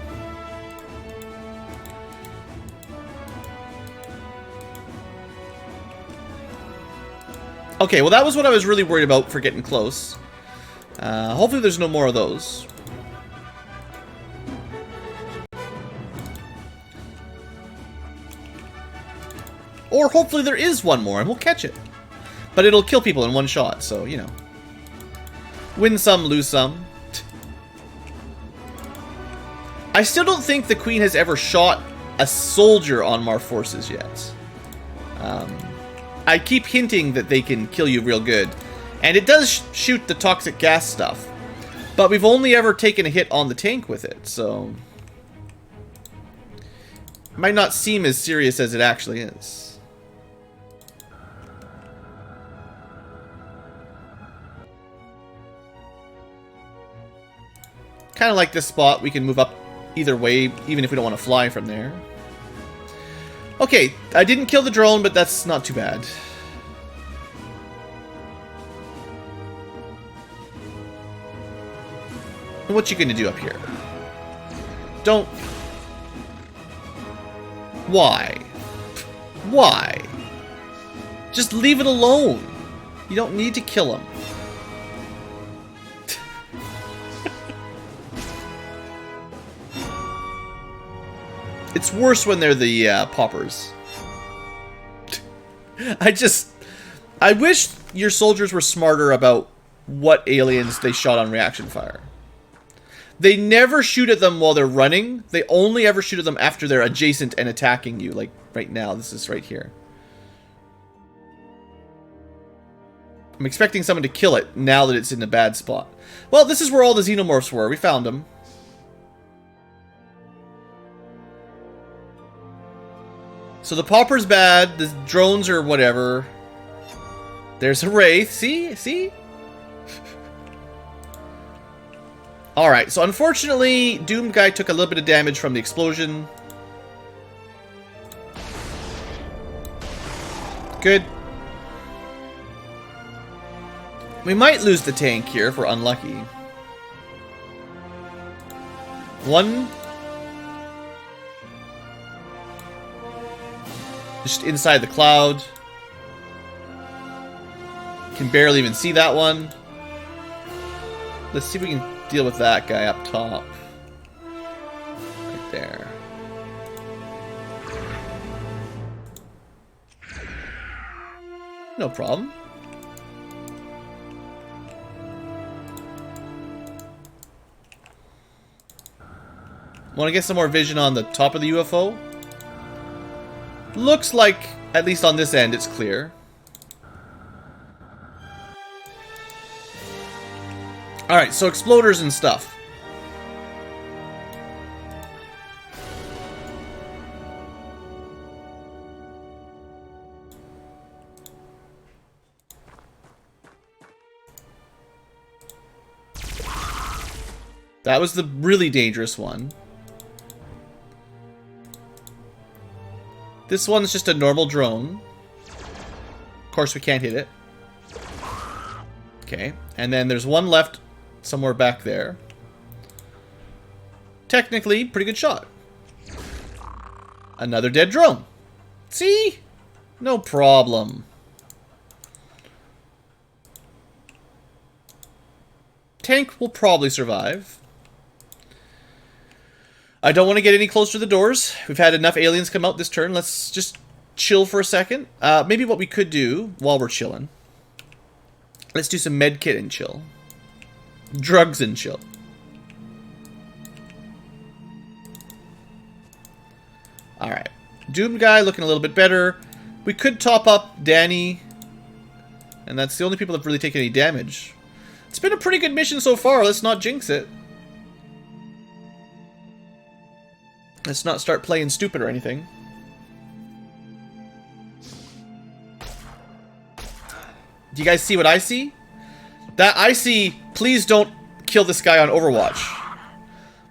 Okay, well that was what I was really worried about for getting close. Hopefully there's no more of those. Or hopefully there is one more and we'll catch it. But it'll kill people in one shot, so, you know. Win some, lose some. I still don't think the Queen has ever shot a soldier on Mar forces yet. I keep hinting that they can kill you real good. And it does shoot the toxic gas stuff. But we've only ever taken a hit on the tank with it, so... It might not seem as serious as it actually is. Kind of like this spot, we can move up either way, even if we don't want to fly from there. Okay, I didn't kill the drone, but that's not too bad. What you gonna do up here? Don't... Why? Why? Just leave it alone. You don't need to kill him. It's worse when they're the poppers. I wish your soldiers were smarter about what aliens they shot on reaction fire. They never shoot at them while they're running. They only ever shoot at them after they're adjacent and attacking you. Like right now, this is right here. I'm expecting someone to kill it now that it's in a bad spot. Well, this is where all the xenomorphs were. We found them. So the popper's bad, the drones are whatever. There's a wraith, see? See? Alright, so unfortunately, Doomed Guy took a little bit of damage from the explosion. Good. We might lose the tank here if we're unlucky. One. Just inside the cloud. Can barely even see that one. Let's see if we can deal with that guy up top. Right there. No problem. Want to get some more vision on the top of the UFO? Looks like, at least on this end, it's clear. Alright, so exploders and stuff. That was the really dangerous one. This one's just a normal drone. Of course, we can't hit it. Okay, and then there's one left somewhere back there. Technically, pretty good shot. Another dead drone. See? No problem. Tank will probably survive. I don't want to get any closer to the doors. We've had enough aliens come out this turn. Let's just chill for a second. Maybe what we could do while we're chilling. Let's do some med kit and chill. Drugs and chill. Alright. Doom guy looking a little bit better. We could top up Danny. And that's the only people that have really taken any damage. It's been a pretty good mission so far. Let's not jinx it. Let's not start playing stupid or anything. Do you guys see what I see? That I see, please don't kill this guy on Overwatch.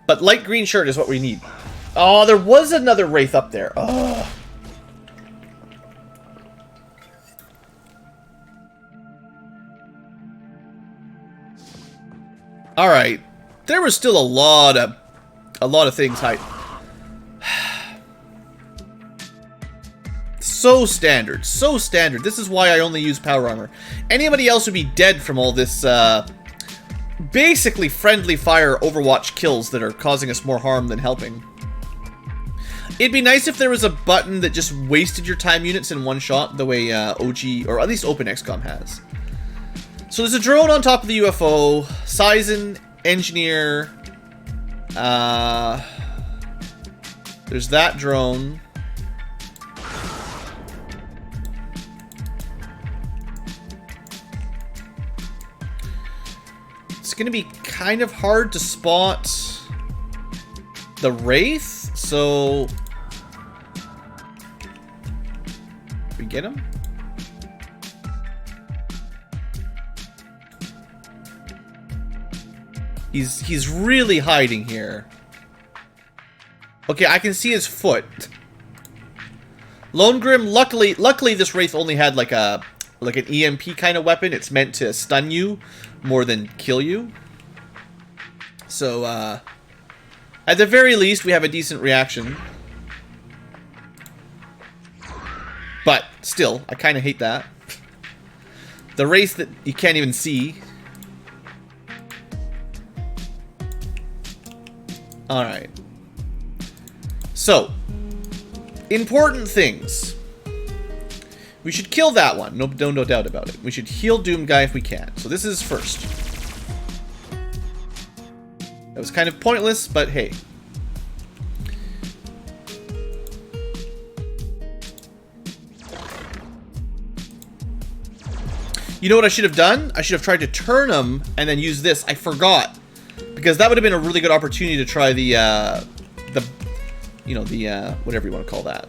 But light green shirt is what we need. Oh, there was another Wraith up there. Oh. Alright. There was still a lot of things hiding. So standard. So standard. This is why I only use power armor. Anybody else would be dead from all this, basically friendly fire Overwatch kills that are causing us more harm than helping. It'd be nice if there was a button that just wasted your time units in one shot, the way OG, or at least Open XCOM has. So there's a drone on top of the UFO. Caesan, engineer. There's that drone. It's going to be kind of hard to spot the Wraith, so we get him. He's really hiding here. Okay, I can see his foot. Lone Grim, luckily this Wraith only had like an EMP kind of weapon. It's meant to stun you more than kill you. So, at the very least, we have a decent reaction. But, still, I kind of hate that. The Wraith that you can't even see. Alright. So, important things. We should kill that one. No doubt about it. We should heal Doom Guy if we can. So this is first. That was kind of pointless, but hey. You know what I should have done? I should have tried to turn him and then use this. I forgot. Because that would have been a really good opportunity to try the whatever you want to call that.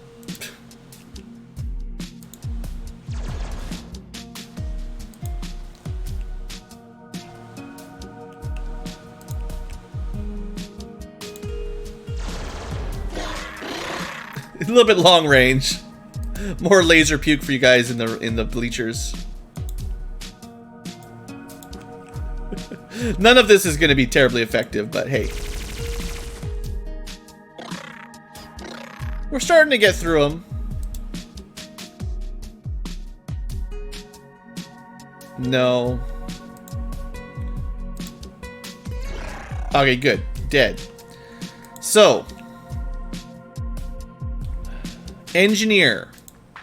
A little bit long range. More laser puke for you guys in the bleachers. None of this is going to be terribly effective, but hey. We're starting to get through them. No. Okay, good. Dead. So. Engineer.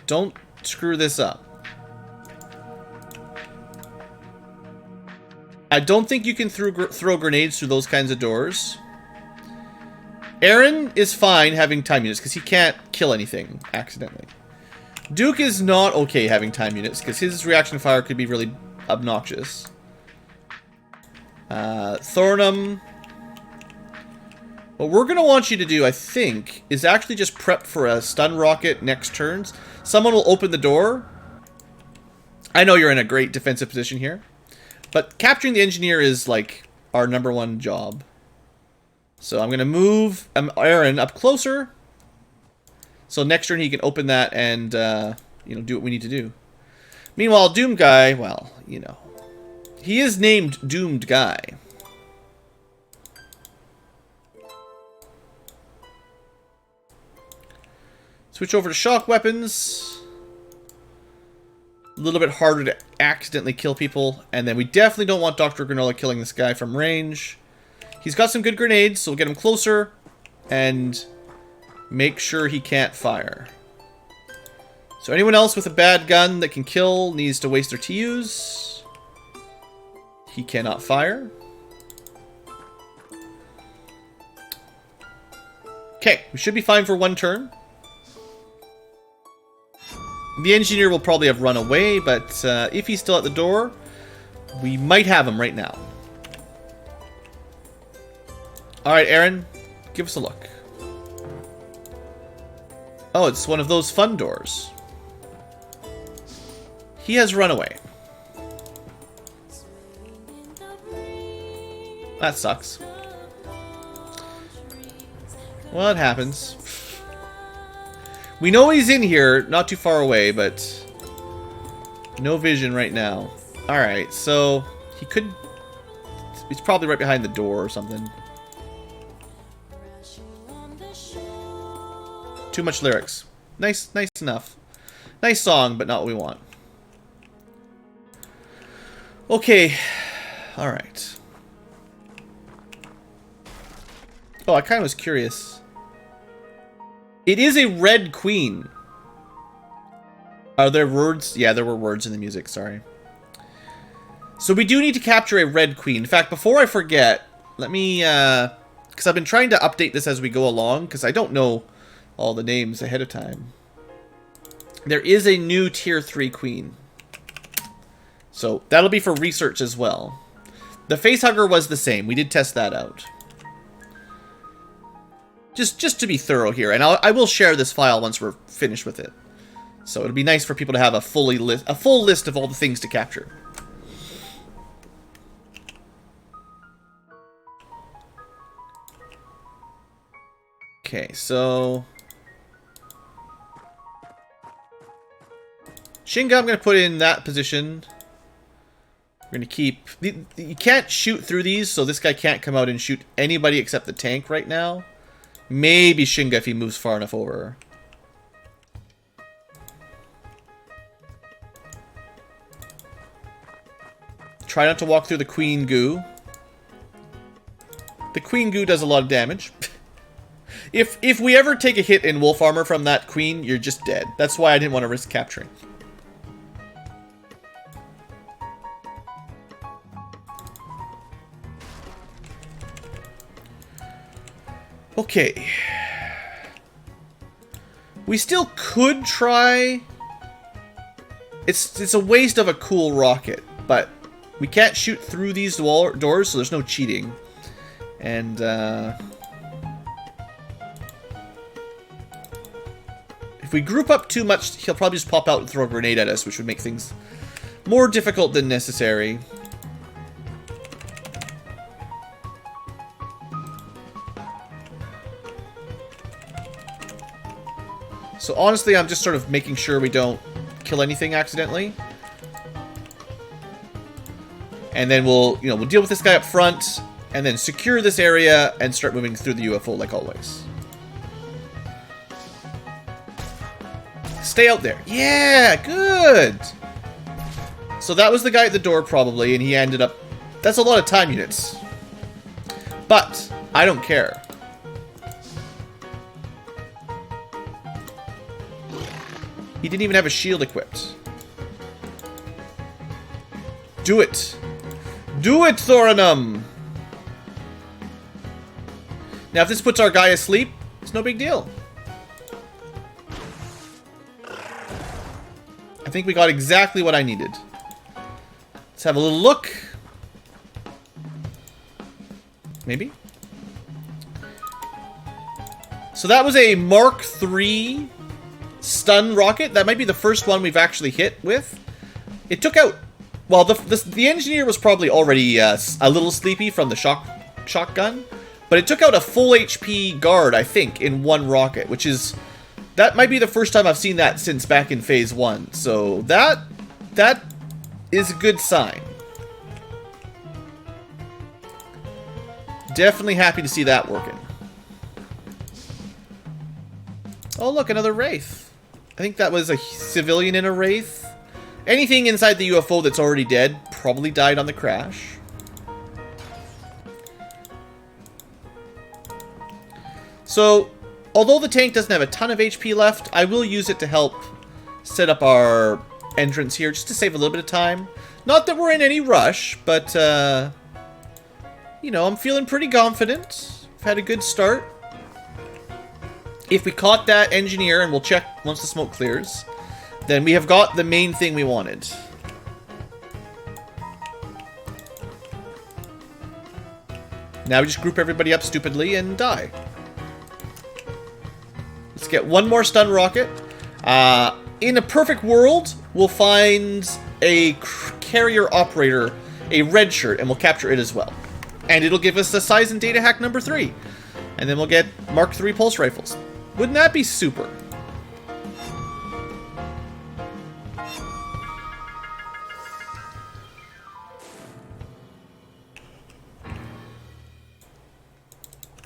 Don't screw this up. I don't think you can throw grenades through those kinds of doors. Aaron is fine having time units because he can't kill anything accidentally. Duke is not okay having time units because his reaction fire could be really obnoxious. Thornum. What we're going to want you to do, I think, is actually just prep for a stun rocket next turns. Someone will open the door. I know you're in a great defensive position here. But capturing the engineer is, like, our #1 job. So I'm going to move Aaron up closer. So next turn he can open that and, you know, do what we need to do. Meanwhile, Doomed Guy, well, you know. He is named Doomed Guy. Switch over to shock weapons. A little bit harder to accidentally kill people. And then we definitely don't want Dr. Granola killing this guy from range. He's got some good grenades, so we'll get him closer. And make sure he can't fire. So anyone else with a bad gun that can kill needs to waste their TUs. He cannot fire. Okay, we should be fine for 1 turn. The engineer will probably have run away, but if he's still at the door, we might have him right now. Alright, Aaron, give us a look. Oh, it's one of those fun doors. He has run away. That sucks. Well, it happens. We know he's in here, not too far away, but no vision right now. Alright, so he could... He's probably right behind the door or something. Too much lyrics. Nice enough. Nice song, but not what we want. Okay. Alright. Oh, I kind of was curious. It is a red queen. Are there words? Yeah, there were words in the music, sorry. So we do need to capture a red queen. In fact, before I forget, let me... because I've been trying to update this as we go along, because I don't know all the names ahead of time. There is a new tier 3 queen. So that'll be for research as well. The facehugger was the same. We did test that out. Just to be thorough here, and I will share this file once we're finished with it. So it'll be nice for people to have a full list of all the things to capture. Okay, so Shinga, I'm going to put in that position. We're going to keep... You can't shoot through these, so this guy can't come out and shoot anybody except the tank right now. Maybe Shinga if he moves far enough over. Try not to walk through the queen goo. The queen goo does a lot of damage. If we ever take a hit in wolf armor from that queen, you're just dead. That's why I didn't want to risk capturing. Okay. We still could try... It's a waste of a cool rocket, but we can't shoot through these doors, so there's no cheating. And, if we group up too much, he'll probably just pop out and throw a grenade at us, which would make things more difficult than necessary. So honestly, I'm just sort of making sure we don't kill anything accidentally. And then we'll deal with this guy up front, and then secure this area and start moving through the UFO like always. Stay out there. Yeah, good. So that was the guy at the door probably, and he ended up... That's a lot of time units. But I don't care. He didn't even have a shield equipped. Do it. Do it, Thorinum! Now, if this puts our guy asleep, it's no big deal. I think we got exactly what I needed. Let's have a little look. Maybe? So that was a Mark III stun rocket. That might be the first one we've actually hit with. It took out... Well, the engineer was probably already a little sleepy from the shotgun. But it took out a full HP guard, I think, in one rocket. Which is... That might be the first time I've seen that since back in Phase 1. So that is a good sign. Definitely happy to see that working. Oh, look, another Wraith. I think that was a civilian in a Wraith. Anything inside the UFO that's already dead probably died on the crash. So, although the tank doesn't have a ton of HP left, I will use it to help set up our entrance here, just to save a little bit of time. Not that we're in any rush, but, you know, I'm feeling pretty confident. We've had a good start. If we caught that engineer, and we'll check once the smoke clears, then we have got the main thing we wanted. Now we just group everybody up stupidly and die. Let's get one more stun rocket. In a perfect world, we'll find a carrier operator, a red shirt, and we'll capture it as well. And it'll give us a size and data hack number 3. And then we'll get Mark III pulse rifles. Wouldn't that be super?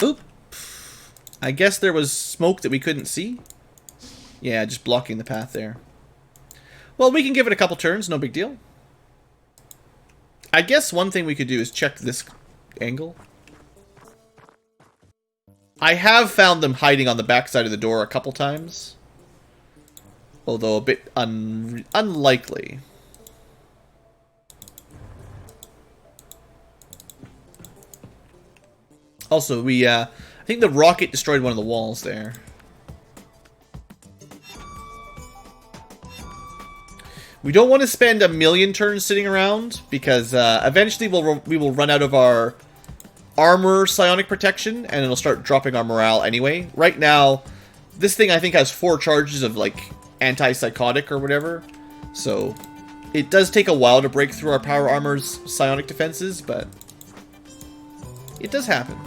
Oop. I guess there was smoke that we couldn't see. Yeah, just blocking the path there. Well, we can give it a couple turns, no big deal. I guess one thing we could do is check this angle. I have found them hiding on the backside of the door a couple times. Although a bit unlikely. Also, I think the rocket destroyed one of the walls there. We don't want to spend a million turns sitting around, because eventually we will run out of our armor psionic protection, and it'll start dropping our morale anyway. Right now, this thing I think has 4 charges of like anti-psychotic or whatever, so it does take a while to break through our power armor's psionic defenses, but it does happen.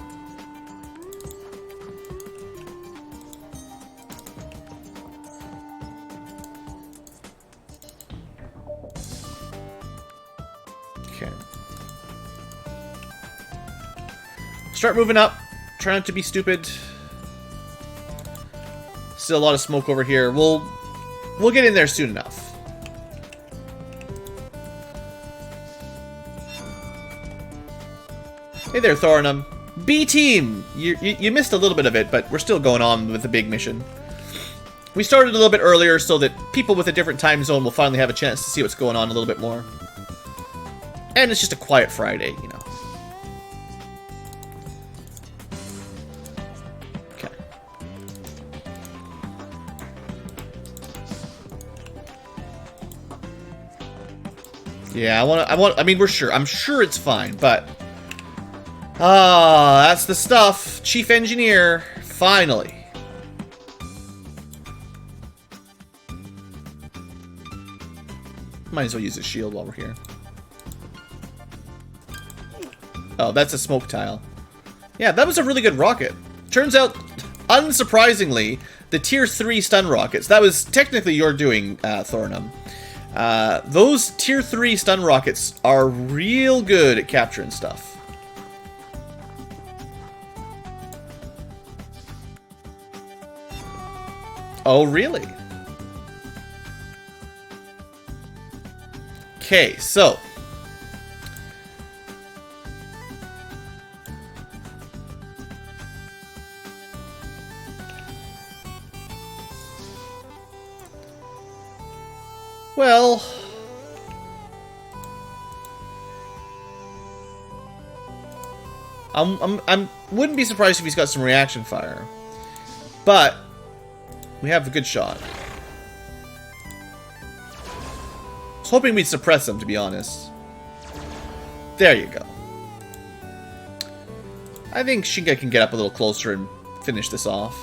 Start moving up. Try not to be stupid. Still a lot of smoke over here. We'll get in there soon enough. Hey there, Thorinum. B team. You missed a little bit of it, but we're still going on with the big mission. We started a little bit earlier so that people with a different time zone will finally have a chance to see what's going on a little bit more. And it's just a quiet Friday, you know. Yeah, I mean, I'm sure it's fine, but... Ah, that's the stuff. Chief Engineer, finally. Might as well use a shield while we're here. Oh, that's a smoke tile. Yeah, that was a really good rocket. Turns out, unsurprisingly, the Tier 3 stun rockets, that was technically your doing, Thorinum. Those Tier 3 stun rockets are real good at capturing stuff. Oh, really? Okay, so well, I wouldn't be surprised if he's got some reaction fire, but we have a good shot. I was hoping we'd suppress him, to be honest. There you go. I think Shinka can get up a little closer and finish this off.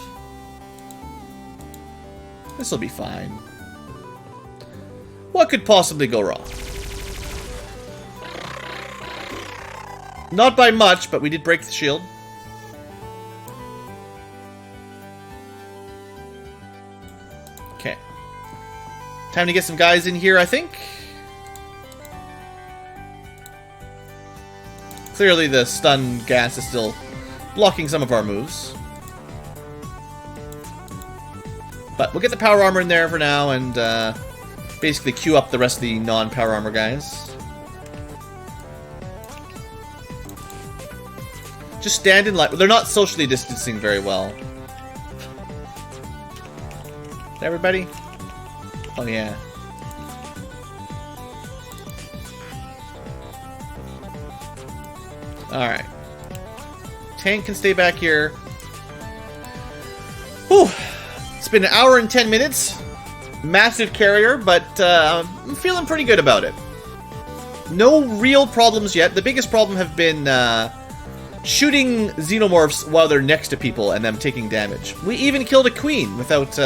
This will be fine. What could possibly go wrong? Not by much, but we did break the shield. Okay. Time to get some guys in here, I think. Clearly the stun gas is still blocking some of our moves. But we'll get the power armor in there for now and basically queue up the rest of the non-power armor guys. Just stand in line. They're not socially distancing very well. Everybody? Oh, yeah. Alright. Tank can stay back here. Whew. It's been an hour and 10 minutes. Massive carrier, but I'm feeling pretty good about it. No real problems yet. The biggest problem have been shooting xenomorphs while they're next to people and them taking damage. We even killed a queen without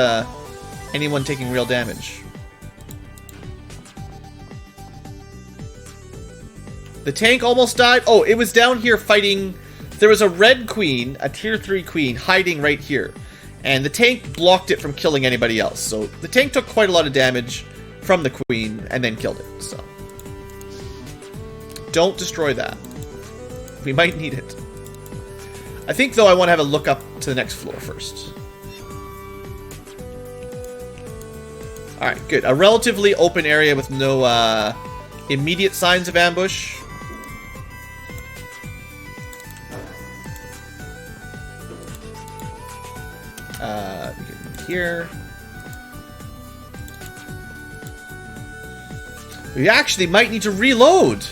anyone taking real damage. The tank almost died. Oh, it was down here fighting. There was a red queen, a tier 3 queen, hiding right here. And the tank blocked it from killing anybody else. So the tank took quite a lot of damage from the queen and then killed it. So don't destroy that. We might need it. I think, though, I want to have a look up to the next floor first. Alright, good. A relatively open area with no immediate signs of ambush. We get in here. We actually might need to reload.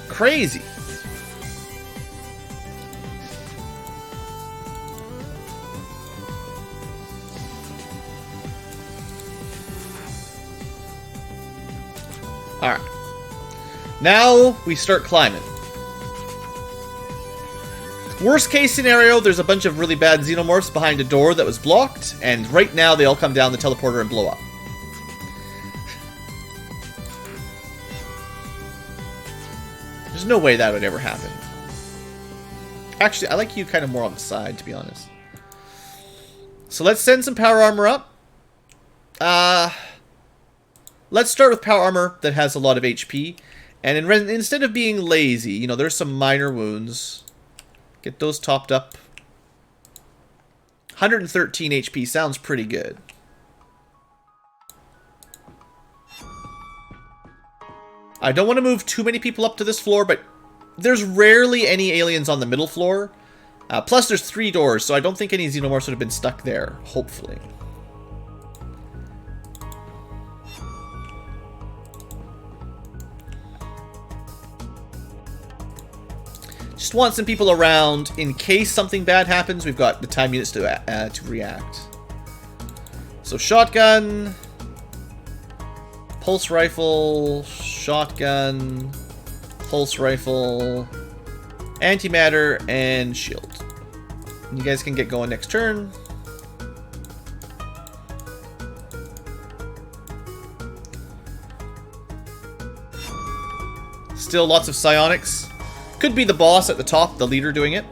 Crazy. Alright. Now we start climbing. Worst case scenario, there's a bunch of really bad xenomorphs behind a door that was blocked, and right now they all come down the teleporter and blow up. There's no way that would ever happen. Actually, I like you kind of more on the side, to be honest. So let's send some power armor up. Let's start with power armor that has a lot of HP. And instead of being lazy, you know, there's some minor wounds. Get those topped up. 113 HP sounds pretty good. I don't want to move too many people up to this floor, but there's rarely any aliens on the middle floor. Plus, there's 3 doors, so I don't think any xenomorphs would have been stuck there, hopefully. Just want some people around in case something bad happens. We've got the time units to react. So shotgun, pulse rifle, shotgun, pulse rifle, antimatter, and shield. You guys can get going next turn. Still lots of psionics. Could be the boss at the top, the leader doing it.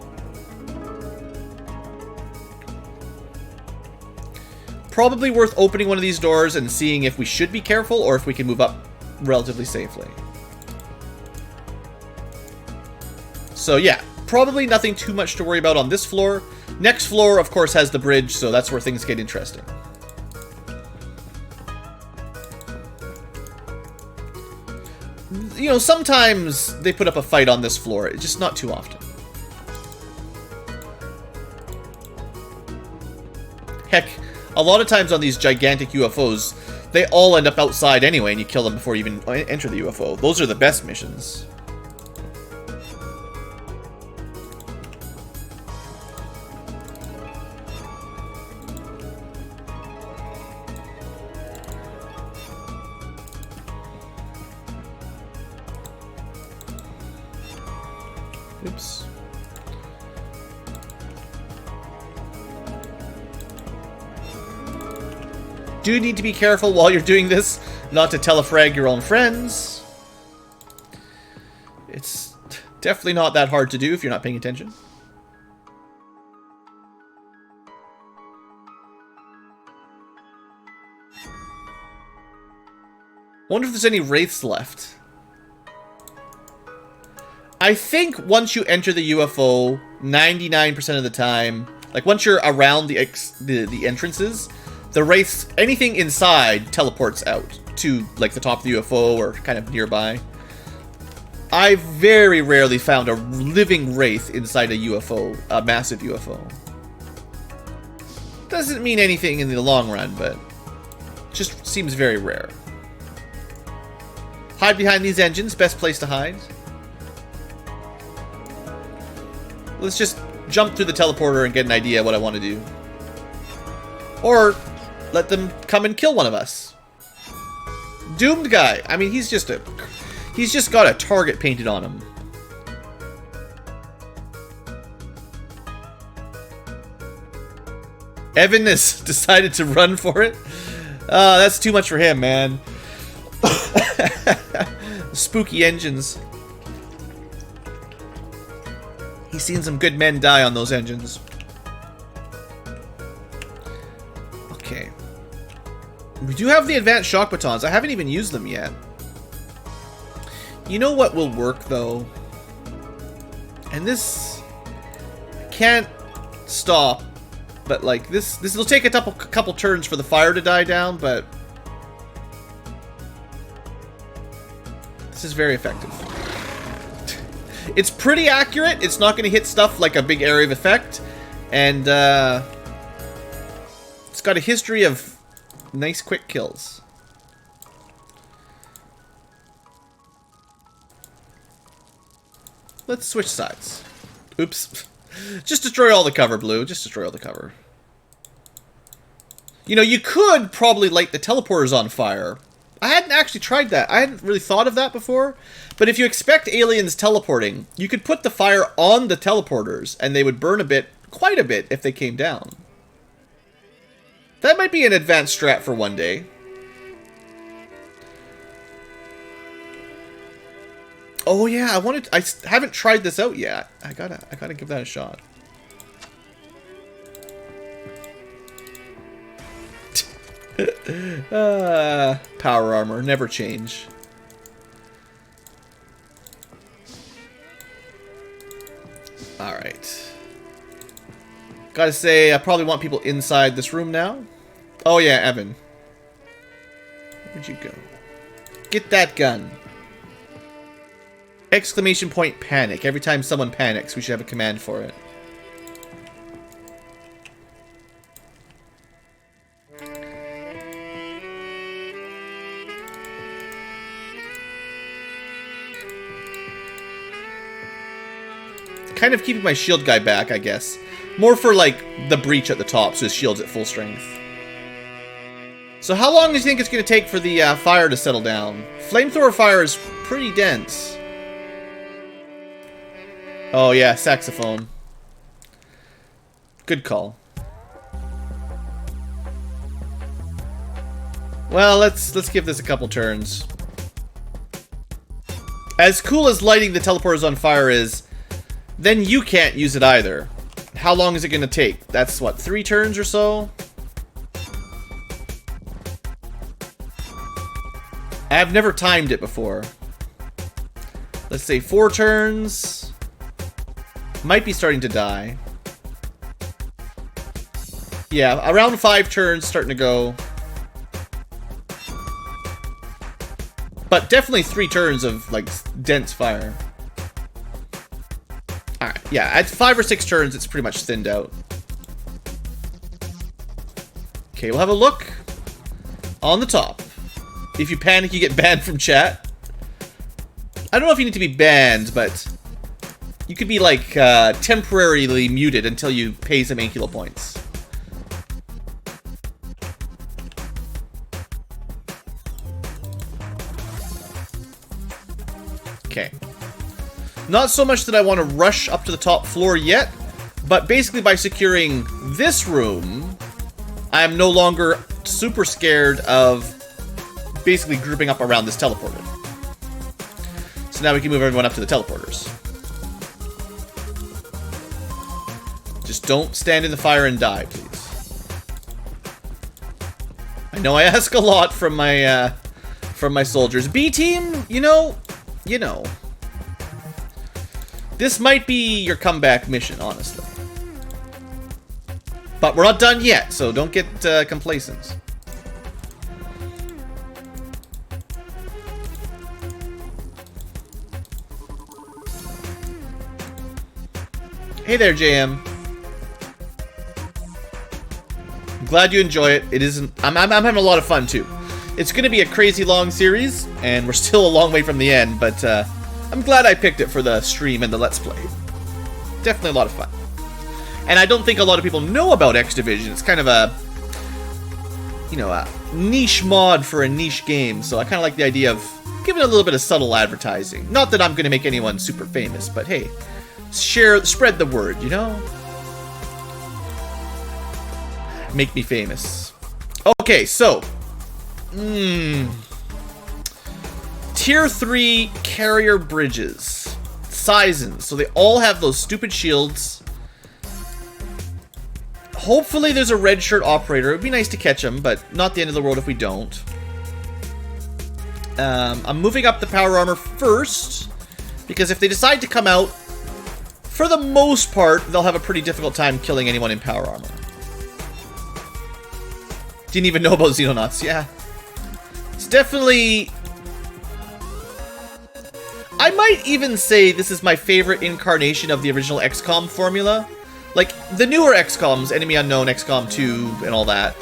Probably worth opening one of these doors and seeing if we should be careful or if we can move up relatively safely. So yeah, probably nothing too much to worry about on this floor. Next floor, of course, has the bridge, so that's where things get interesting. you know, sometimes they put up a fight on this floor. It's just not too often. Heck, a lot of times on these gigantic UFOs, they all end up outside anyway, and you kill them before you even enter the UFO. Those are the best missions. Oops. Do need to be careful while you're doing this, not to telefrag your own friends. It's definitely not that hard to do if you're not paying attention. Wonder if there's any wraiths left. I think once you enter the UFO, 99% of the time, like once you're around the entrances, the wraiths, anything inside teleports out to like the top of the UFO or kind of nearby. I've very rarely found a living wraith inside a UFO, a massive UFO. Doesn't mean anything in the long run, but just seems very rare. Hide behind these engines, best place to hide. Let's just jump through the teleporter and get an idea of what I want to do. Or let them come and kill one of us. Doomed guy. I mean, he's just got a target painted on him. Evan has decided to run for it. That's too much for him, man. Spooky engines. He's seen some good men die on those engines. Okay. We do have the advanced shock batons. I haven't even used them yet. You know what will work, though? And this can't stop, but like this will take a couple turns for the fire to die down, but this is very effective. It's pretty accurate. It's not going to hit stuff like a big area of effect. And it's got a history of nice quick kills. Let's switch sides. Oops. Just destroy all the cover, Blue. Just destroy all the cover. You know, you could probably light the teleporters on fire. I hadn't actually tried that. I hadn't really thought of that before. But if you expect aliens teleporting, you could put the fire on the teleporters, and they would burn a bit, quite a bit, if they came down. That might be an advanced strat for one day. Oh yeah, I haven't tried this out yet. I gotta give that a shot. Power armor, never change. Alright. Gotta say, I probably want people inside this room now. Oh yeah, Evan. Where'd you go? Get that gun. Exclamation point panic. Every time someone panics, we should have a command for it. Kind of keeping my shield guy back, I guess. More for, like, the breach at the top, so his shield's at full strength. So how long do you think it's going to take for the fire to settle down? Flamethrower fire is pretty dense. Oh, yeah, saxophone. Good call. Well, let's give this a couple turns. As cool as lighting the teleporters on fire is, then you can't use it either. How long is it going to take? That's, what, 3 turns or so? I've never timed it before. Let's say 4 turns. Might be starting to die. Yeah, around 5 turns, starting to go. But definitely 3 turns of, like, dense fire. Alright, yeah, at 5 or 6 turns, it's pretty much thinned out. Okay, we'll have a look on the top. If you panic, you get banned from chat. I don't know if you need to be banned, but you could be, like, temporarily muted until you pay some Ankylo points. Okay. Not so much that I want to rush up to the top floor yet, but basically by securing this room, I am no longer super scared of basically grouping up around this teleporter. So now we can move everyone up to the teleporters. Just don't stand in the fire and die, please. I know I ask a lot from my soldiers. B team, you know. This might be your comeback mission, honestly. But we're not done yet, so don't get complacent. Hey there, JM. I'm glad you enjoy it. It isn't. I'm having a lot of fun too. It's going to be a crazy long series, and we're still a long way from the end. But I'm glad I picked it for the stream and the Let's Play. Definitely a lot of fun. And I don't think a lot of people know about X Division. It's kind of a, you know, a niche mod for a niche game. So I kind of like the idea of giving it a little bit of subtle advertising. Not that I'm going to make anyone super famous, but hey, spread the word, you know? Make me famous. Okay, so. Tier 3 carrier bridges. Caesan. So they all have those stupid shields. Hopefully there's a red shirt operator. It would be nice to catch him, but not the end of the world if we don't. I'm moving up the power armor first, because if they decide to come out, for the most part, they'll have a pretty difficult time killing anyone in power armor. Didn't even know about Xenonauts, yeah. It's definitely... I might even say this is my favorite incarnation of the original XCOM formula. Like, the newer XCOMs, Enemy Unknown, XCOM 2, and all that.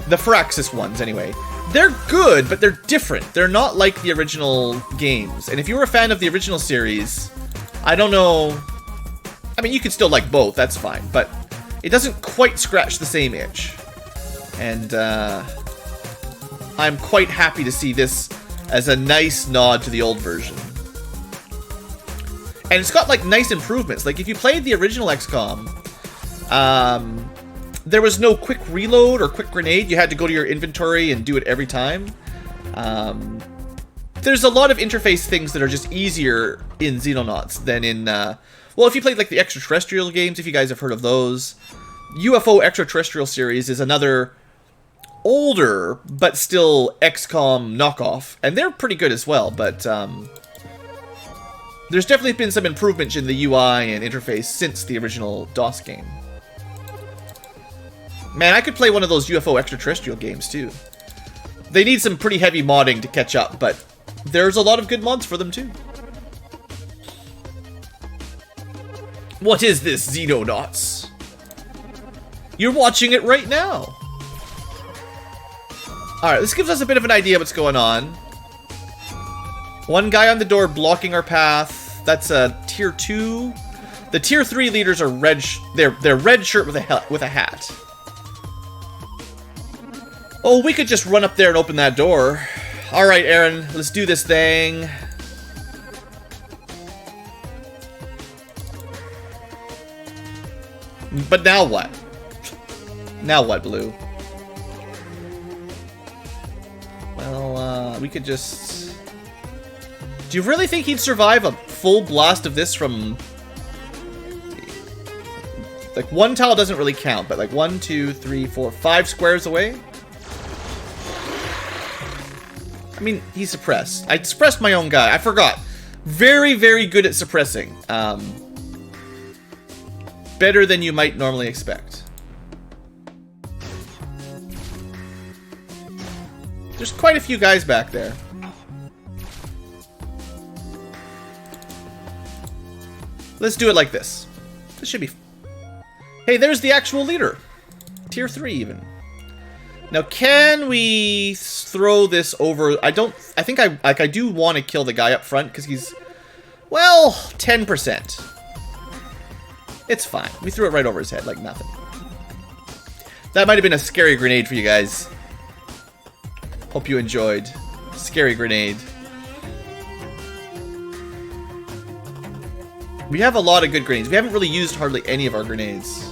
The Firaxis ones, anyway. They're good, but they're different. They're not like the original games. And if you were a fan of the original series, I don't know... I mean, you could still like both, that's fine. But it doesn't quite scratch the same itch. And, I'm quite happy to see this as a nice nod to the old version. And it's got, like, nice improvements. Like, if you played the original XCOM, there was no quick reload or quick grenade. You had to go to your inventory and do it every time. There's a lot of interface things that are just easier in Xenonauts than in, well, if you played, like, the extraterrestrial games, if you guys have heard of those. UFO Extraterrestrial series is another older, but still XCOM knockoff. And they're pretty good as well, but, there's definitely been some improvements in the UI and interface since the original DOS game. Man, I could play one of those UFO Extraterrestrial games, too. They need some pretty heavy modding to catch up, but there's a lot of good mods for them, too. What is this, Xenonauts? You're watching it right now. Alright, this gives us a bit of an idea of what's going on. One guy on the door blocking our path. That's a tier 2. The tier 3 leaders are red. They're red shirt with a hat. Oh, we could just run up there and open that door. All right, Aaron, let's do this thing. But now what? Now what, Blue? Well, we could just... Do you really think he'd survive a full blast of this from... Like, one tile doesn't really count, but like 1, 2, 3, 4, 5 squares away? I mean, he's suppressed. I suppressed my own guy. I forgot. Very, very good at suppressing. Better than you might normally expect. There's quite a few guys back there. Let's do it like this. This should be... Hey, there's the actual leader. Tier 3 even. Now, can we throw this over? I think I do want to kill the guy up front because he's, well, 10%. It's fine. We threw it right over his head like nothing. That might have been a scary grenade for you guys. Hope you enjoyed. Scary grenade. We have a lot of good grenades. We haven't really used hardly any of our grenades.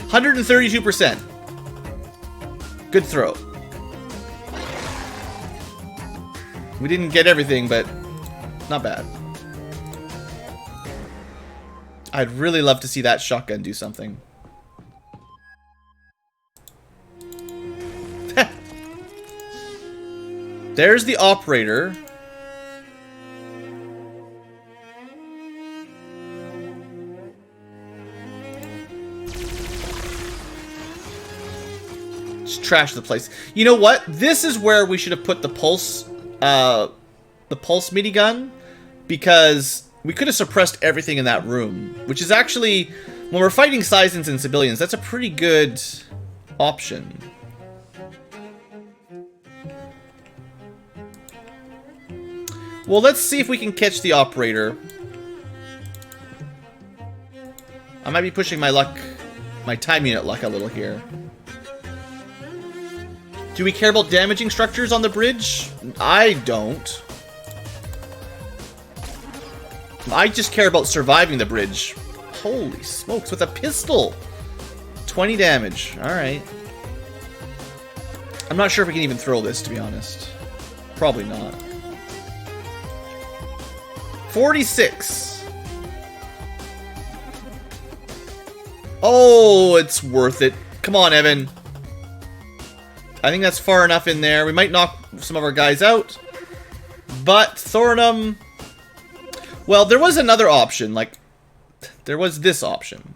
%132%. Good throw. We didn't get everything, but not bad. I'd really love to see that shotgun do something. There's the operator. Just trash the place. You know what? This is where we should have put the pulse minigun, because we could have suppressed everything in that room, which is actually, when we're fighting Caesans and civilians, that's a pretty good option. Well, let's see if we can catch the operator. I might be pushing my luck, my time unit luck a little here. Do we care about damaging structures on the bridge? I don't. I just care about surviving the bridge. Holy smokes, with a pistol! 20 damage, alright. I'm not sure if we can even throw this, to be honest. Probably not. 46. Oh, it's worth it. Come on, Evan. I think that's far enough in there. We might knock some of our guys out. But Thornum... Well, there was another option. Like, there was this option.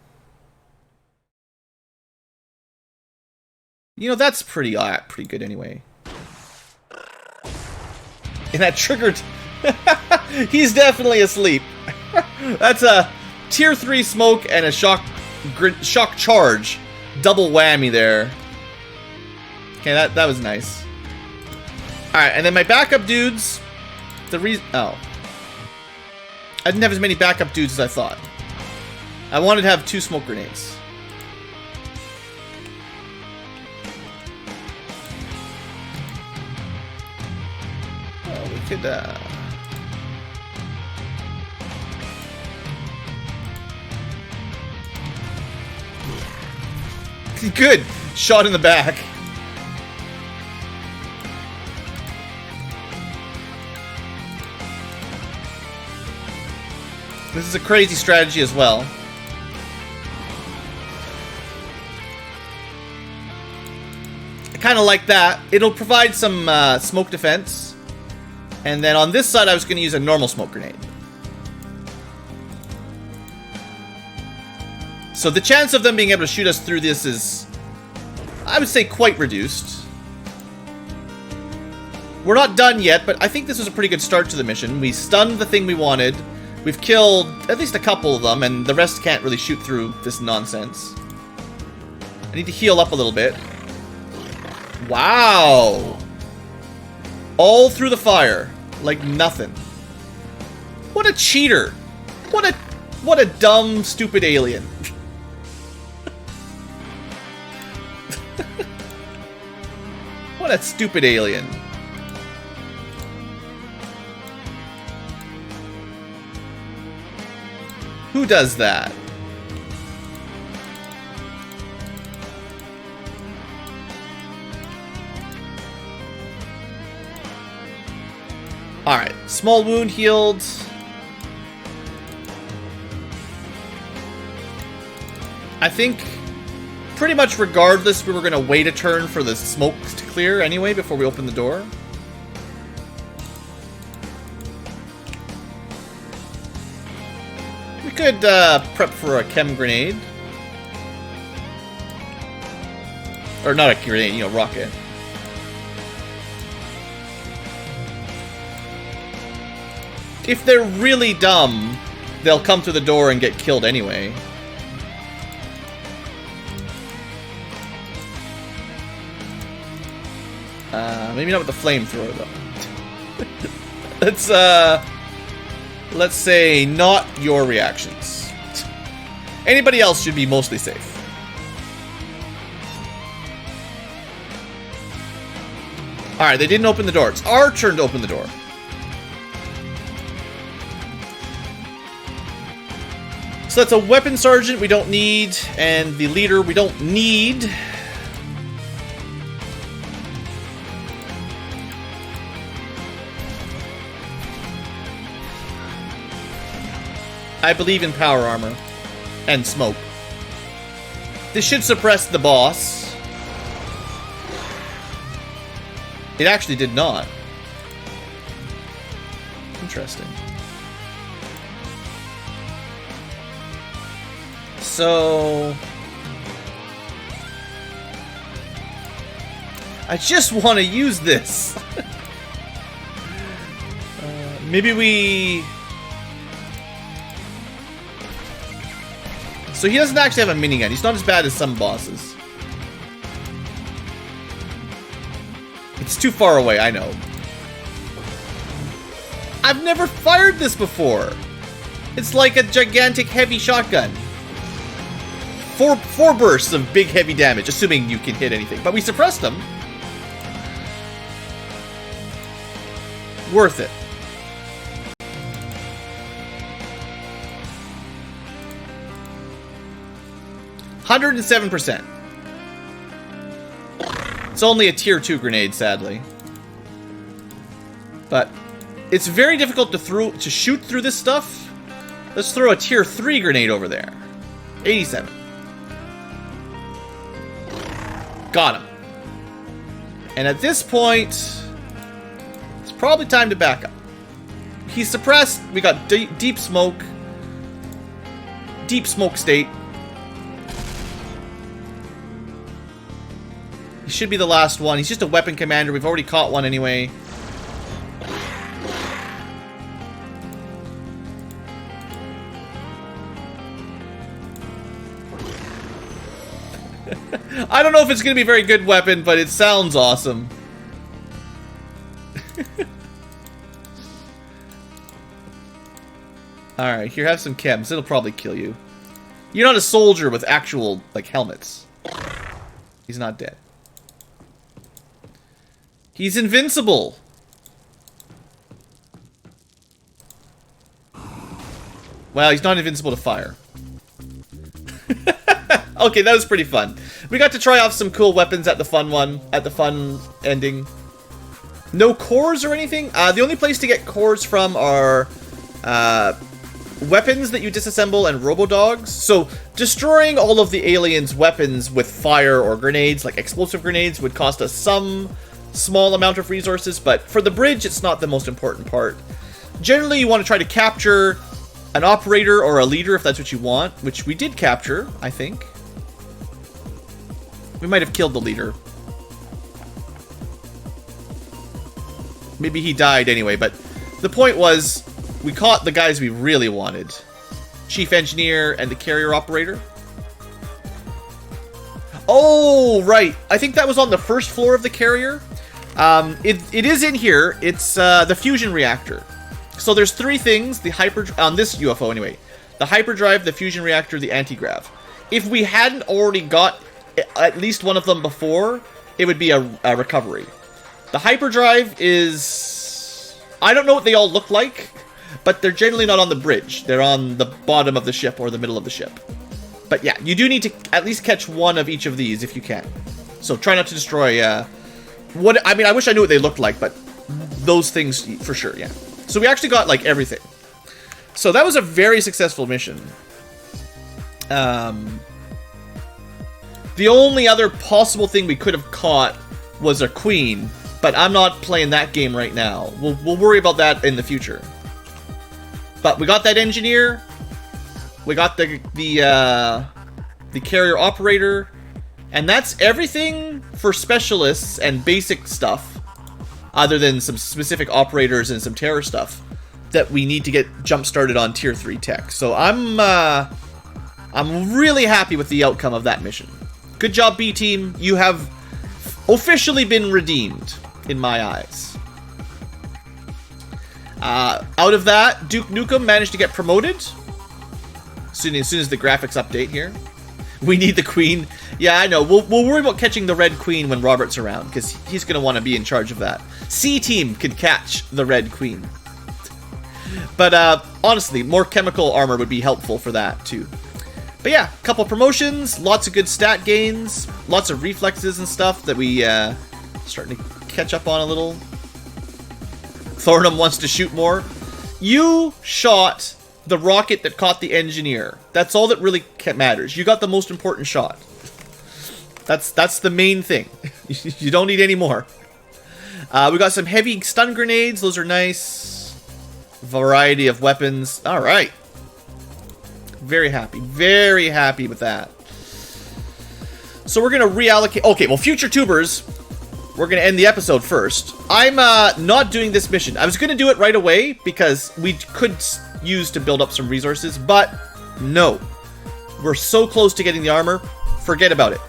You know, that's pretty good anyway. And that triggered... He's definitely asleep. That's a tier 3 smoke and a shock charge. Double whammy there. Okay, that was nice. Alright, and then my backup dudes. Oh. I didn't have as many backup dudes as I thought. I wanted to have 2 smoke grenades. Oh, we could, Good! Shot in the back. This is a crazy strategy as well. I kind of like that. It'll provide some smoke defense. And then on this side, I was going to use a normal smoke grenade. So the chance of them being able to shoot us through this is, I would say, quite reduced. We're not done yet, but I think this was a pretty good start to the mission. We stunned the thing we wanted. We've killed at least a couple of them, and the rest can't really shoot through this nonsense. I need to heal up a little bit. Wow! All through the fire, like nothing. What a cheater! What a dumb, stupid alien. What a stupid alien. Who does that? Alright, small wound healed. I think pretty much regardless, we were going to wait a turn for the smoke to clear anyway before we open the door. We could prep for a chem grenade. Or not a grenade, you know, rocket. if they're really dumb, they'll come through the door and get killed anyway. Maybe not with the flamethrower, though. Let's say not your reactions. Anybody else should be mostly safe. Alright, they didn't open the door. It's our turn to open the door. So that's a weapon sergeant we don't need, and the leader we don't need. I believe in power armor and smoke. This should suppress the boss. It actually did not. Interesting. So I just want to use this. Maybe we... So he doesn't actually have a minigun. He's not as bad as some bosses. It's too far away, I know. I've never fired this before. It's like a gigantic heavy shotgun. Four bursts of big heavy damage, assuming you can hit anything. But we suppressed them. Worth it. %107%. It's only a tier 2 grenade, sadly. But it's very difficult to shoot through this stuff. Let's throw a tier 3 grenade over there. 87. Got him. And at this point, it's probably time to back up. He's suppressed. We got deep smoke. Deep smoke state. He should be the last one. He's just a weapon commander. We've already caught one anyway. I don't know if it's going to be a very good weapon, but it sounds awesome. Alright, here, have some chems. It'll probably kill you. You're not a soldier with actual, like, helmets. He's not dead. He's invincible. Well, he's not invincible to fire. Okay, that was pretty fun. We got to try off some cool weapons at the fun ending. No cores or anything? The only place to get cores from are weapons that you disassemble and robo-dogs. So destroying all of the aliens' weapons with fire or grenades, like explosive grenades, would cost us some small amount of resources, but for the bridge, it's not the most important part. Generally, you want to try to capture an operator or a leader if that's what you want, which we did capture, I think. We might have killed the leader. Maybe he died anyway, but the point was, we caught the guys we really wanted. Chief Engineer and the carrier operator. Oh, right. I think that was on the first floor of the carrier. It is in here. It's the fusion reactor. So there's three things. The on this UFO anyway. The hyperdrive, the fusion reactor, the anti-grav. If we hadn't already got at least one of them before, it would be a recovery. The hyperdrive is... I don't know what they all look like, but they're generally not on the bridge. They're on the bottom of the ship or the middle of the ship. But yeah, you do need to at least catch one of each of these if you can. So try not to destroy... I mean, I wish I knew what they looked like, but those things for sure, yeah. So we actually got, like, everything. So that was a very successful mission. The only other possible thing we could have caught was a queen, but I'm not playing that game right now. We'll worry about that in the future. But we got that engineer. We got the carrier operator. And that's everything for specialists and basic stuff, other than some specific operators and some terror stuff. that we need to get jump started on tier 3 tech. So I'm really happy with the outcome of that mission. Good job, B team. You have officially been redeemed in my eyes. Out of that, Duke Nukem managed to get promoted. As soon as the graphics update here. We need the queen. Yeah, I know. We'll worry about catching the red queen when Robert's around, because he's going to want to be in charge of that. C team could catch the red queen. But honestly, more chemical armor would be helpful for that too. But yeah, a couple promotions, lots of good stat gains, lots of reflexes and stuff that we starting to catch up on a little. Thornham wants to shoot more. You shot the rocket that caught the engineer. That's all that really matters. You got the most important shot. That's the main thing. You don't need any more. We got some heavy stun grenades. Those are nice. Variety of weapons. All right. Very happy with that. So we're gonna reallocate. Okay, well, future tubers, we're gonna end the episode first. I'm not doing this mission. I was gonna do it right away because we could use to build up some resources, but no, we're so close to getting the armor. Forget about it.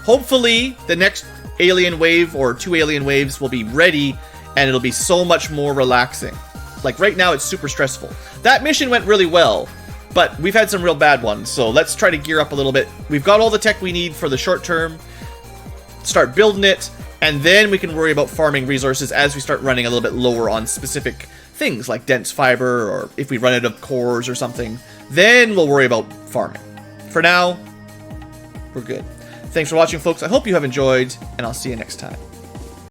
Hopefully, the next alien wave or 2 alien waves will be ready, and it'll be so much more relaxing. Like right now, it's super stressful. That mission went really well, but we've had some real bad ones, so let's try to gear up a little bit. We've got all the tech we need for the short term. Start building it, and then we can worry about farming resources as we start running a little bit lower on specific things like dense fiber, or if we run out of cores or something, then we'll worry about farming. For now, we're good. Thanks for watching, folks. I hope you have enjoyed, and I'll see you next time.